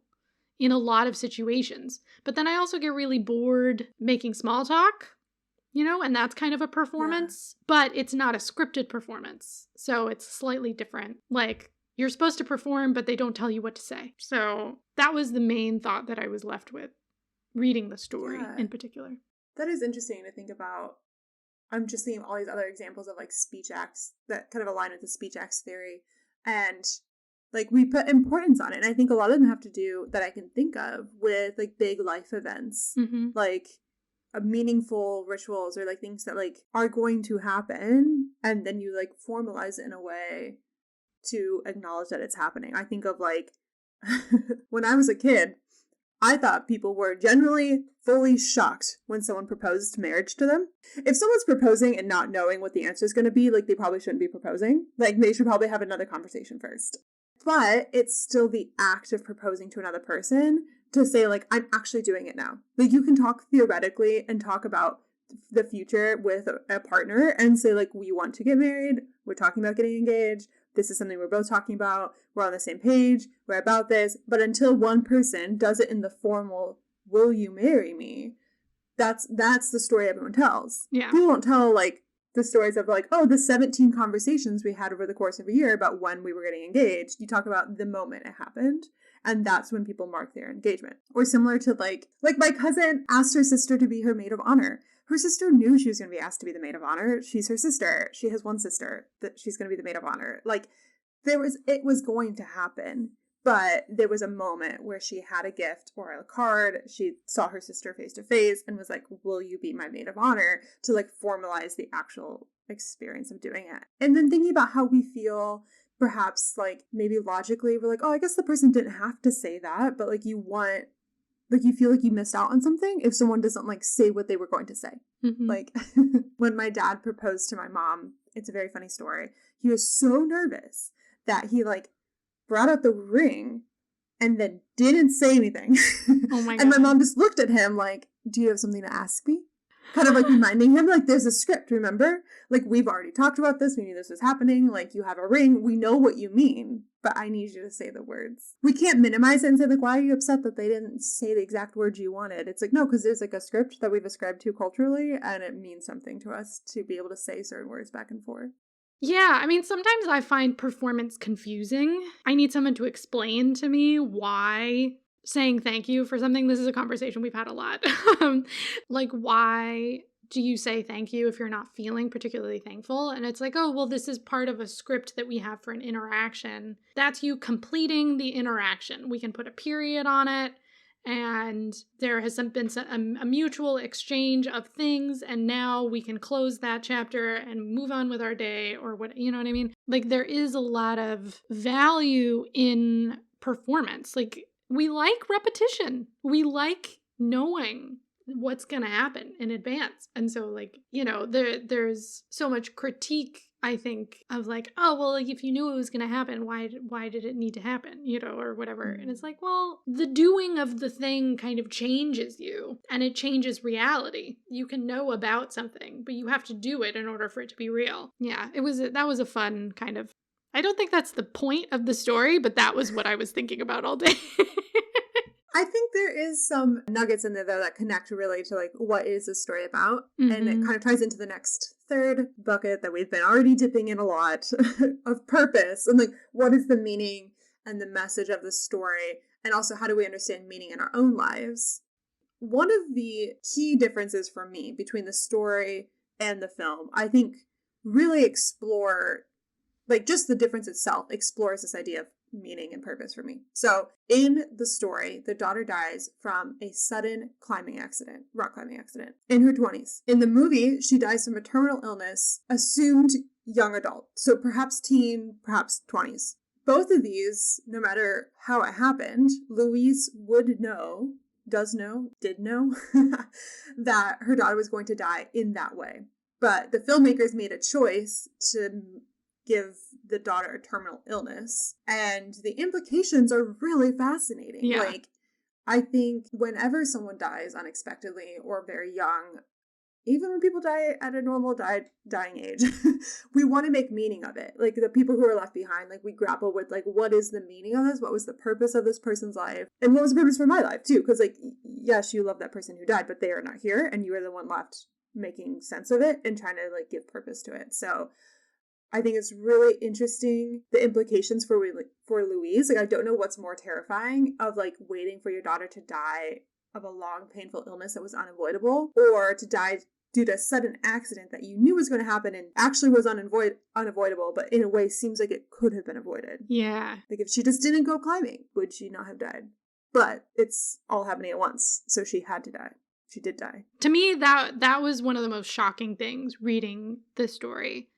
in a lot of situations, but then I also get really bored making small talk. You know, and that's kind of a performance, but it's not a scripted performance. So it's slightly different. Like, you're supposed to perform, but they don't tell you what to say. So that was the main thought that I was left with reading the story in particular. That is interesting to think about. I'm just thinking of all these other examples of like speech acts that kind of align with the speech acts theory. And like, we put importance on it. And I think a lot of them have to do, that I can think of, with like big life events. Mm-hmm. Like, meaningful rituals, or like things that like are going to happen, and then you like formalize it in a way to acknowledge that it's happening. I think of like when I was a kid, I thought people were generally fully shocked when someone proposed marriage to them. If someone's proposing and not knowing what the answer is going to be, like, they probably shouldn't be proposing. Like, they should probably have another conversation first. But it's still the act of proposing to another person to say, like, I'm actually doing it now. Like, you can talk theoretically and talk about the future with a partner and say, like, we want to get married. We're talking about getting engaged. This is something we're both talking about. We're on the same page. We're about this. But until one person does it in the formal, will you marry me? That's the story everyone tells. Yeah. People don't tell, like, the stories of, like, oh, the 17 conversations we had over the course of a year about when we were getting engaged. You talk about the moment it happened. And that's when people mark their engagement. Or similar to, like my cousin asked her sister to be her maid of honor. Her sister knew she was going to be asked to be the maid of honor. She's her sister. She has one sister that she's going to be the maid of honor. Like, it was going to happen. But there was a moment where she had a gift or a card. She saw her sister face to face and was like, will you be my maid of honor? To, like, formalize the actual experience of doing it. And then thinking about how we feel, perhaps, like, maybe logically, we're like, oh, I guess the person didn't have to say that, but, like, you feel like you missed out on something if someone doesn't, like, say what they were going to say. Mm-hmm. Like, when my dad proposed to my mom, it's a very funny story. He was so nervous that he, like, brought out the ring and then didn't say anything. Oh my God. And my mom just looked at him like, do you have something to ask me? Kind of like reminding him, like, there's a script, remember? Like, we've already talked about this. We knew this was happening. Like, you have a ring. We know what you mean, but I need you to say the words. We can't minimize it and say, like, why are you upset that they didn't say the exact words you wanted? It's like, no, because there's, like, a script that we've ascribed to culturally, and it means something to us to be able to say certain words back and forth. Yeah, I mean, sometimes I find performance confusing. I need someone to explain to me why saying thank you for something, this is a conversation we've had a lot. Like, why do you say thank you if you're not feeling particularly thankful? And it's like, oh, well, this is part of a script that we have for an interaction. That's you completing the interaction. We can put a period on it. And there has been a mutual exchange of things, and now we can close that chapter and move on with our day, or what, you know what I mean? Like, there is a lot of value in performance. Like, we like repetition. We like knowing what's going to happen in advance. And so, like, you know, there's so much critique, I think, of like, oh, well, like, if you knew it was going to happen, why did it need to happen, you know, or whatever. And it's like, well, the doing of the thing kind of changes you, and it changes reality. You can know about something, but you have to do it in order for it to be real. Yeah, that was a fun kind of, I don't think that's the point of the story, but that was what I was thinking about all day. I think there is some nuggets in there, though, that connect really to, like, what is this story about? Mm-hmm. And it kind of ties into the next third bucket that we've been already dipping in a lot of purpose. And, like, what is the meaning and the message of the story? And also, how do we understand meaning in our own lives? One of the key differences for me between the story and the film, I think, really explore, like, just the difference itself explores this idea of meaning and purpose for me. So in the story, the daughter dies from a sudden rock climbing accident, in her 20s. In the movie, she dies from a terminal illness, assumed young adult. So perhaps teen, perhaps 20s. Both of these, no matter how it happened, Louise did know, that her daughter was going to die in that way. But the filmmakers made a choice to give the daughter a terminal illness, and the implications are really fascinating. Yeah. Like, I think whenever someone dies unexpectedly or very young, even when people die at a normal dying age, we want to make meaning of it. Like, the people who are left behind, like, we grapple with, like, what is the meaning of this? What was the purpose of this person's life? And what was the purpose for my life, too? Because, like, yes, you love that person who died, but they are not here, and you are the one left making sense of it and trying to, like, give purpose to it. So I think it's really interesting, the implications for Louise. Like, I don't know what's more terrifying, of, like, waiting for your daughter to die of a long, painful illness that was unavoidable, or to die due to a sudden accident that you knew was going to happen and actually was unavoidable, but in a way seems like it could have been avoided. Yeah. Like, if she just didn't go climbing, would she not have died? But it's all happening at once, so she had to die. She did die. To me, that was one of the most shocking things reading the story.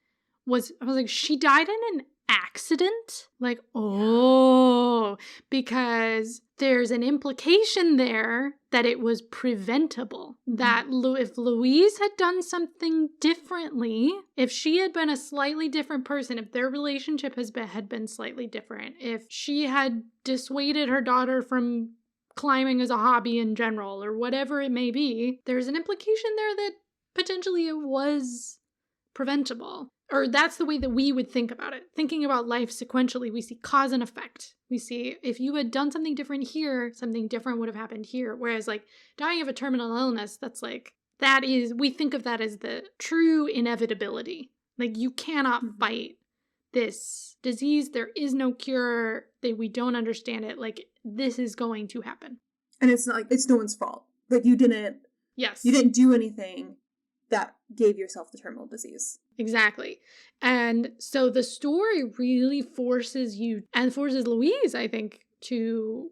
I was like, she died in an accident? Like, oh, because there's an implication there that it was preventable. That if Louise had done something differently, if she had been a slightly different person, if their relationship had been slightly different, if she had dissuaded her daughter from climbing as a hobby in general, or whatever it may be, there's an implication there that potentially it was preventable. Or that's the way that we would think about it. Thinking about life sequentially, we see cause and effect. We see if you had done something different here, something different would have happened here. Whereas, like, dying of a terminal illness, that's like, we think of that as the true inevitability. Like, you cannot fight this disease. There is no cure. We don't understand it. Like, this is going to happen. And it's not like, it's no one's fault. Like, you didn't do anything that gave yourself the terminal disease. Exactly. And so the story really forces you, and forces Louise, I think, to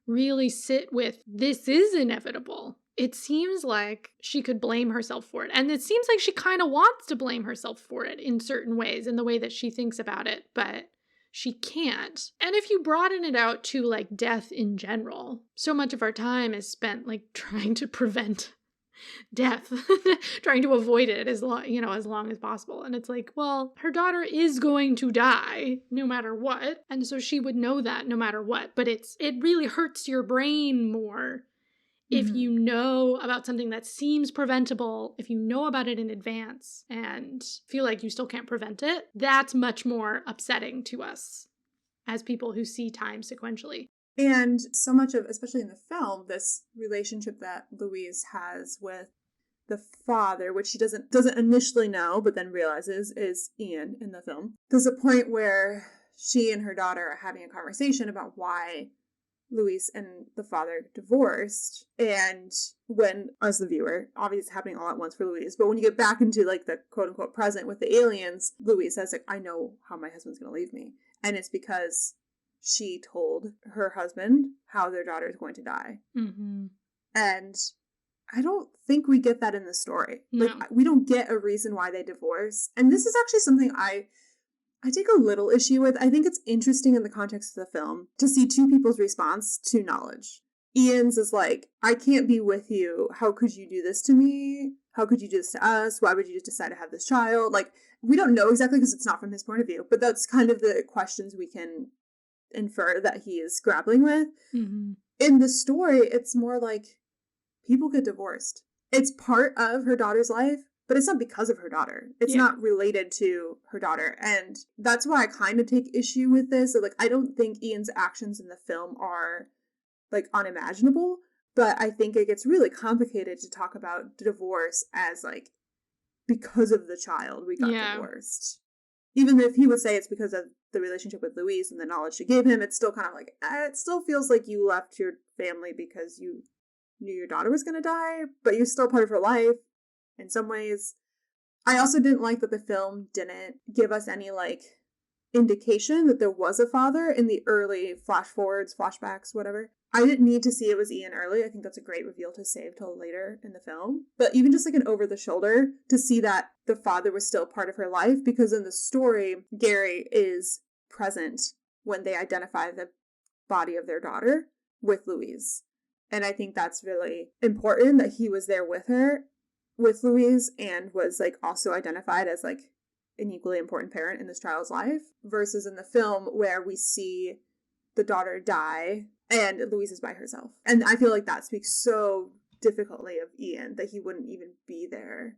really sit with, this is inevitable. It seems like she could blame herself for it. And it seems like she kind of wants to blame herself for it in certain ways, in the way that she thinks about it, but she can't. And if you broaden it out to, like, death in general, so much of our time is spent, like, trying to prevent death, trying to avoid it as long as possible. And it's like, well, her daughter is going to die no matter what, and so she would know that no matter what. But it really hurts your brain more if Mhm. you know about something that seems preventable, if you know about it in advance and feel like you still can't prevent it, that's much more upsetting to us as people who see time sequentially. And so much of, especially in the film, this relationship that Louise has with the father, which she doesn't initially know, but then realizes is Ian in the film. There's a point where she and her daughter are having a conversation about why Louise and the father divorced. And when, as the viewer, obviously it's happening all at once for Louise, but when you get back into like the quote unquote present with the aliens, Louise says, like, I know how my husband's gonna leave me. And it's because she told her husband how their daughter is going to die. Mm-hmm. And I don't think we get that in the story. No. Like, we don't get a reason why they divorce. And this is actually something I take a little issue with. I think it's interesting in the context of the film to see two people's response to knowledge. Ian's is like, I can't be with you. How could you do this to me? How could you do this to us? Why would you just decide to have this child? Like, we don't know exactly because it's not from his point of view, but that's kind of the questions we can infer that he is grappling with. Mm-hmm. In the story, it's more like people get divorced. It's part of her daughter's life, but it's not because of her daughter. It's not related to her daughter. And that's why I kind of take issue with this. So, like, I don't think Ian's actions in the film are, like, unimaginable, but I think it gets really complicated to talk about divorce as, like, because of the child we got divorced. Even if he would say it's because of the relationship with Louise and the knowledge she gave him, it's still kind of like, it still feels like you left your family because you knew your daughter was going to die, but you're still part of her life in some ways. I also didn't like that the film didn't give us any, like, indication that there was a father in the early flash forwards, flashbacks, whatever. I didn't need to see it was Ian early. I think that's a great reveal to save till later in the film. But even just like an over the shoulder to see that the father was still part of her life, because in the story, Gary is present when they identify the body of their daughter with Louise. And I think that's really important that he was there with her, with Louise, and was like also identified as like an equally important parent in this child's life, versus in the film where we see the daughter die and Louise is by herself. And I feel like that speaks so difficultly of Ian that he wouldn't even be there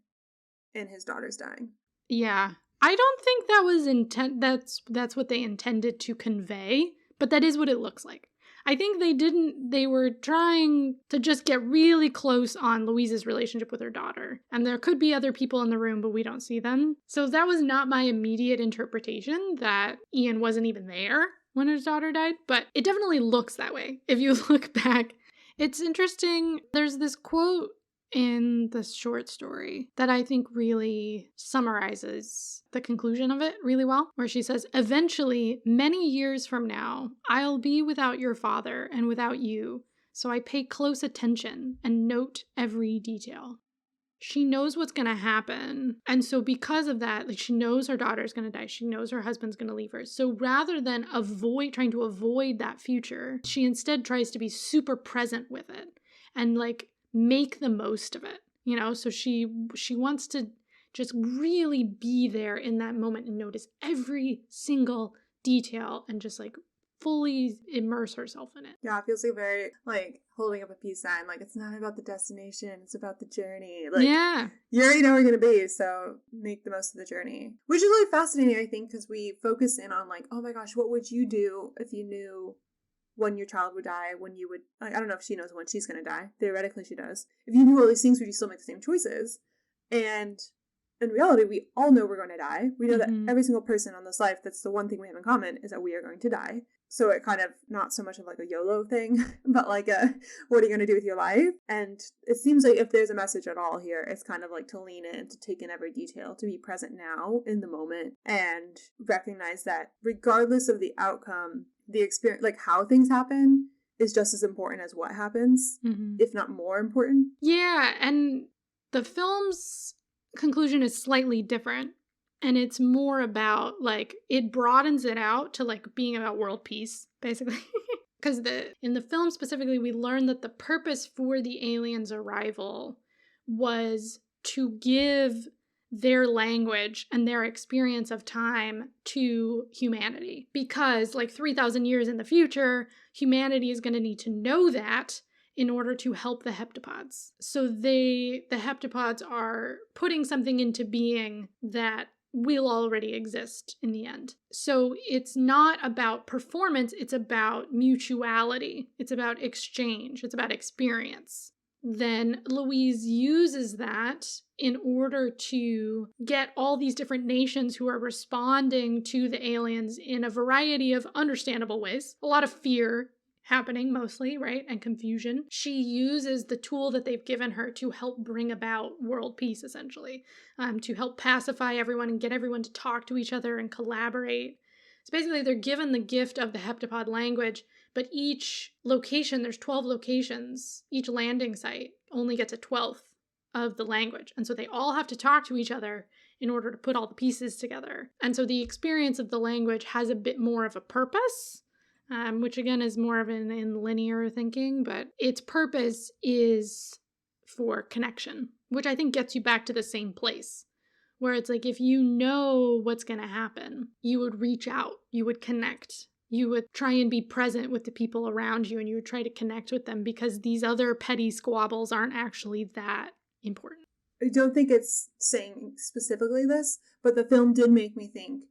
and his daughter's dying. Yeah. I don't think that was that's what they intended to convey, but that is what it looks like. I think they were trying to just get really close on Louise's relationship with her daughter. And there could be other people in the room, but we don't see them. So that was not my immediate interpretation, that Ian wasn't even there when his daughter died, but it definitely looks that way if you look back. It's interesting. There's this quote in this short story that I think really summarizes the conclusion of it really well, where she says, "Eventually, many years from now, I'll be without your father and without you, so I pay close attention and note every detail." She knows what's going to happen. And so because of that, like, she knows her daughter's going to die. She knows her husband's going to leave her. So rather than trying to avoid that future, she instead tries to be super present with it and like make the most of it, you know? So she wants to just really be there in that moment and notice every single detail and just like fully immerse herself in it. Yeah, it feels like very, like, holding up a peace sign. Like, it's not about the destination, it's about the journey. Like, yeah. You already know where you're going to be, so make the most of the journey. Which is really fascinating, I think, because we focus in on, like, oh my gosh, what would you do if you knew when your child would die, when you would, like, I don't know if she knows when she's going to die. Theoretically, she does. If you knew all these things, would you still make the same choices? And in reality, we all know we're going to die. We know that every single person on this life, that's the one thing we have in common, is that we are going to die. So it kind of, not so much of like a YOLO thing, but like what are you going to do with your life? And it seems like if there's a message at all here, it's kind of like to lean in, to take in every detail, to be present now in the moment, and recognize that regardless of the outcome, the experience, like how things happen, is just as important as what happens, if not more important. Yeah, and the film's conclusion is slightly different. And it's more about, like, it broadens it out to, like, being about world peace, basically. Because in the film specifically, we learn that the purpose for the aliens' arrival was to give their language and their experience of time to humanity. Because, like, 3,000 years in the future, humanity is going to need to know that in order to help the heptapods. So the heptapods are putting something into being that will already exist in the end. So it's not about performance, it's about mutuality, it's about exchange, it's about experience. Then Louise uses that in order to get all these different nations who are responding to the aliens in a variety of understandable ways. A lot of fear happening mostly, right? And confusion. She uses the tool that they've given her to help bring about world peace, essentially, to help pacify everyone and get everyone to talk to each other and collaborate. So basically, they're given the gift of the heptapod language, but each location, there's 12 locations, each landing site only gets a 12th of the language. And so they all have to talk to each other in order to put all the pieces together. And so the experience of the language has a bit more of a purpose, which again is more of in linear thinking, but its purpose is for connection, which I think gets you back to the same place, where it's like if you know what's going to happen, you would reach out, you would connect, you would try and be present with the people around you, and you would try to connect with them because these other petty squabbles aren't actually that important. I don't think it's saying specifically this, but the film did make me think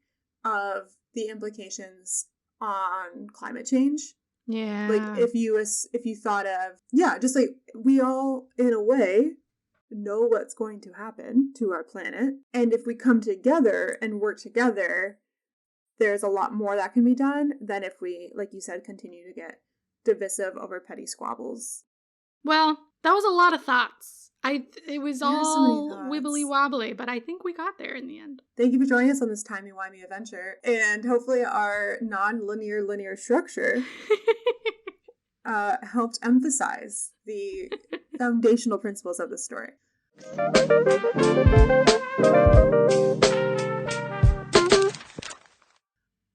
of the implications on climate change. Yeah. Like if you thought of, just like we all in a way know what's going to happen to our planet, and if we come together and work together, there's a lot more that can be done than if we, like you said, continue to get divisive over petty squabbles. Well, that was a lot of thoughts. It was all so wibbly wobbly, but I think we got there in the end. Thank you for joining us on this timey-wimey adventure, and hopefully our non-linear linear structure helped emphasize the foundational principles of the story.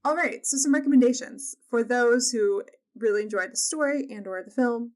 All right, so some recommendations for those who really enjoyed the story and or the film.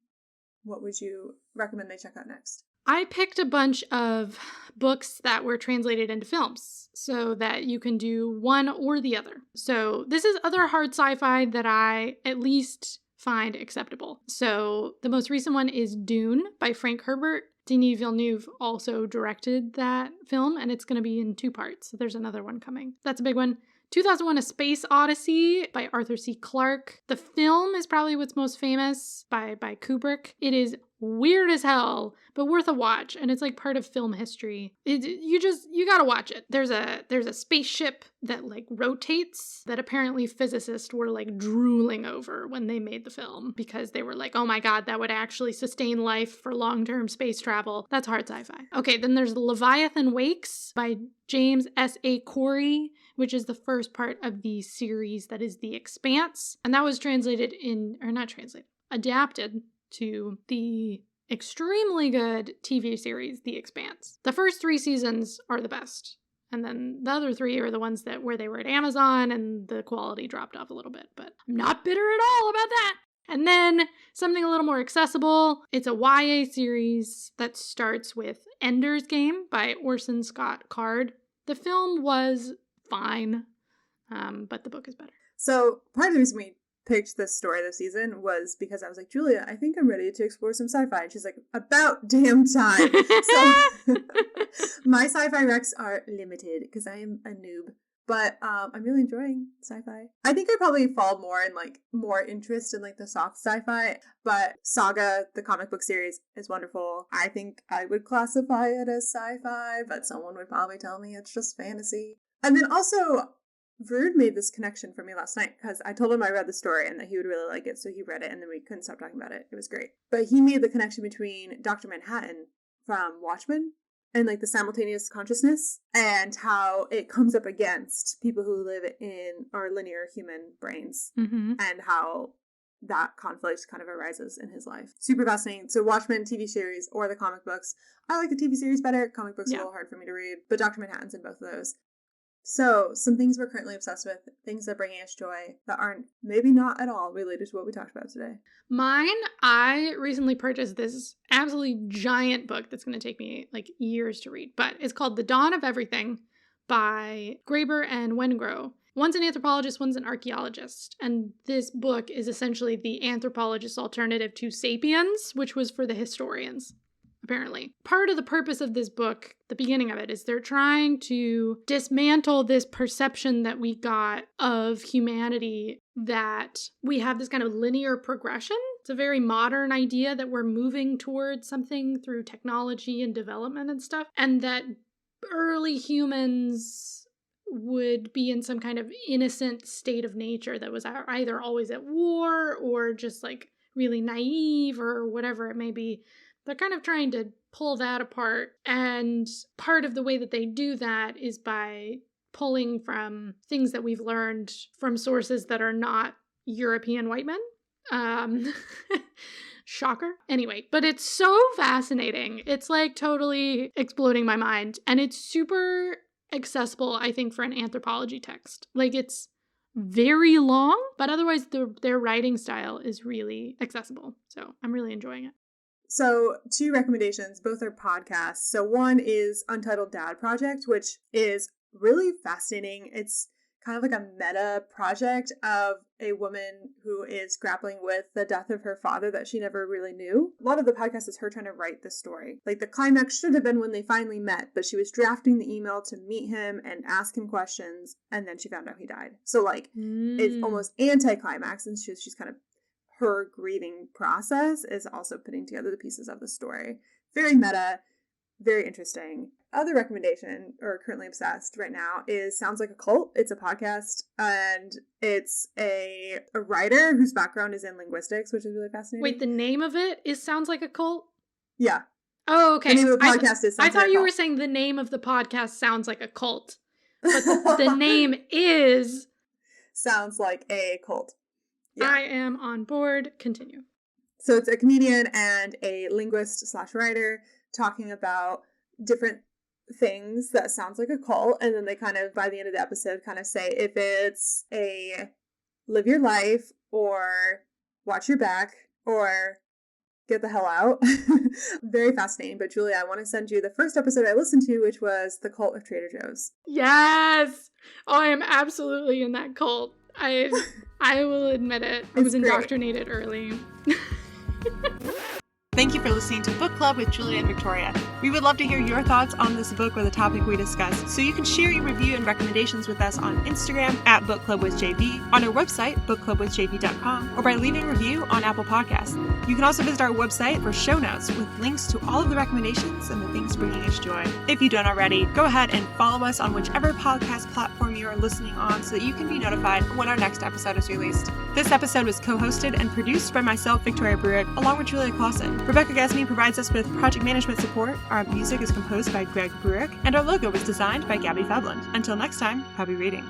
What would you recommend they check out next? I picked a bunch of books that were translated into films so that you can do one or the other. So this is other hard sci-fi that I at least find acceptable. So the most recent one is Dune by Frank Herbert. Denis Villeneuve also directed that film, and it's going to be in 2 parts. So there's another one coming. That's a big one. 2001: A Space Odyssey by Arthur C. Clarke. The film is probably what's most famous by Kubrick. It is weird as hell, but worth a watch, and it's like part of film history. You gotta watch it. There's a spaceship that like rotates that apparently physicists were like drooling over when they made the film because they were like, oh my god, that would actually sustain life for long-term space travel. That's hard sci-fi. Okay, then there's Leviathan Wakes by James S.A. Corey, which is the first part of the series that is The Expanse, and that was adapted to the extremely good TV series, The Expanse. The first 3 seasons are the best. And then the other 3 are the ones where they were at Amazon and the quality dropped off a little bit. But I'm not bitter at all about that. And then something a little more accessible. It's a YA series that starts with Ender's Game by Orson Scott Card. The film was fine, but the book is better. So part of the reason we picked this story this season was because I was like, Julia, I think I'm ready to explore some sci-fi. And she's like, about damn time. So my sci-fi recs are limited because I am a noob. But I'm really enjoying sci-fi. I think I probably fall more in like more interest in like the soft sci-fi. But Saga, the comic book series, is wonderful. I think I would classify it as sci-fi, but someone would probably tell me it's just fantasy. And then also, Rude made this connection for me last night because I told him I read the story and that he would really like it, so he read it and then we couldn't stop talking about it. It was great. But he made the connection between Dr. Manhattan from Watchmen and like the simultaneous consciousness and how it comes up against people who live in our linear human brains and how that conflict kind of arises in his life. Super fascinating. So Watchmen TV series or the comic books. I like the TV series better. Comic books are a little hard for me to read, but Dr. Manhattan's in both of those. So, some things we're currently obsessed with, things that are bringing us joy that aren't maybe not at all related to what we talked about today. Mine, I recently purchased this absolutely giant book that's going to take me like years to read, but it's called The Dawn of Everything by Graeber and Wengrow. One's an anthropologist, one's an archaeologist. And this book is essentially the anthropologist's alternative to Sapiens, which was for the historians, apparently. Part of the purpose of this book, the beginning of it, is they're trying to dismantle this perception that we got of humanity, that we have this kind of linear progression. It's a very modern idea that we're moving towards something through technology and development and stuff, and that early humans would be in some kind of innocent state of nature that was either always at war or just like really naive or whatever it may be. They're kind of trying to pull that apart. And part of the way that they do that is by pulling from things that we've learned from sources that are not European white men. Shocker. Anyway, but it's so fascinating. It's like totally exploding my mind. And it's super accessible, I think, for an anthropology text. Like, it's very long, but otherwise their writing style is really accessible. So I'm really enjoying it. So 2 recommendations, both are podcasts. So one is Untitled Dad Project, which is really fascinating. It's kind of like a meta project of a woman who is grappling with the death of her father that she never really knew. A lot of the podcast is her trying to write the story. Like, the climax should have been when they finally met, but she was drafting the email to meet him and ask him questions, and then she found out he died. So, like, it's almost anti-climax, and she's kind of, her grieving process is also putting together the pieces of the story. Very meta, very interesting. Other recommendation, or currently obsessed right now, is Sounds Like a Cult. It's a podcast, and it's a writer whose background is in linguistics, which is really fascinating. Wait, the name of it is Sounds Like a Cult? Yeah. Oh, okay. The name of the podcast is Sounds Like a Cult. I thought you were saying the name of the podcast sounds like a cult, but the name is... Sounds Like a Cult. Yeah. I am on board. Continue. So it's a comedian and a linguist/writer talking about different things that sounds like a cult, and then they kind of, by the end of the episode, kind of say if it's a live your life or watch your back or get the hell out. Very fascinating. But Julia, I want to send you the first episode I listened to, which was The Cult of Trader Joe's. Yes! Oh, I am absolutely in that cult. I will admit it. I was indoctrinated early. Thank you for listening to Book Club with Julia and Victoria. We would love to hear your thoughts on this book or the topic we discussed, so you can share your review and recommendations with us on Instagram at Book Club with JV, on our website, bookclubwithjv.com, or by leaving a review on Apple Podcasts. You can also visit our website for show notes with links to all of the recommendations and the things bringing us joy. If you don't already, go ahead and follow us on whichever podcast platform you are listening on so that you can be notified when our next episode is released. This episode was co-hosted and produced by myself, Victoria Brewitt, along with Julia Clausen. Rebecca Gasney provides us with project management support. Our music is composed by Greg Brewick, and our logo was designed by Gabby Fabland. Until next time, happy reading.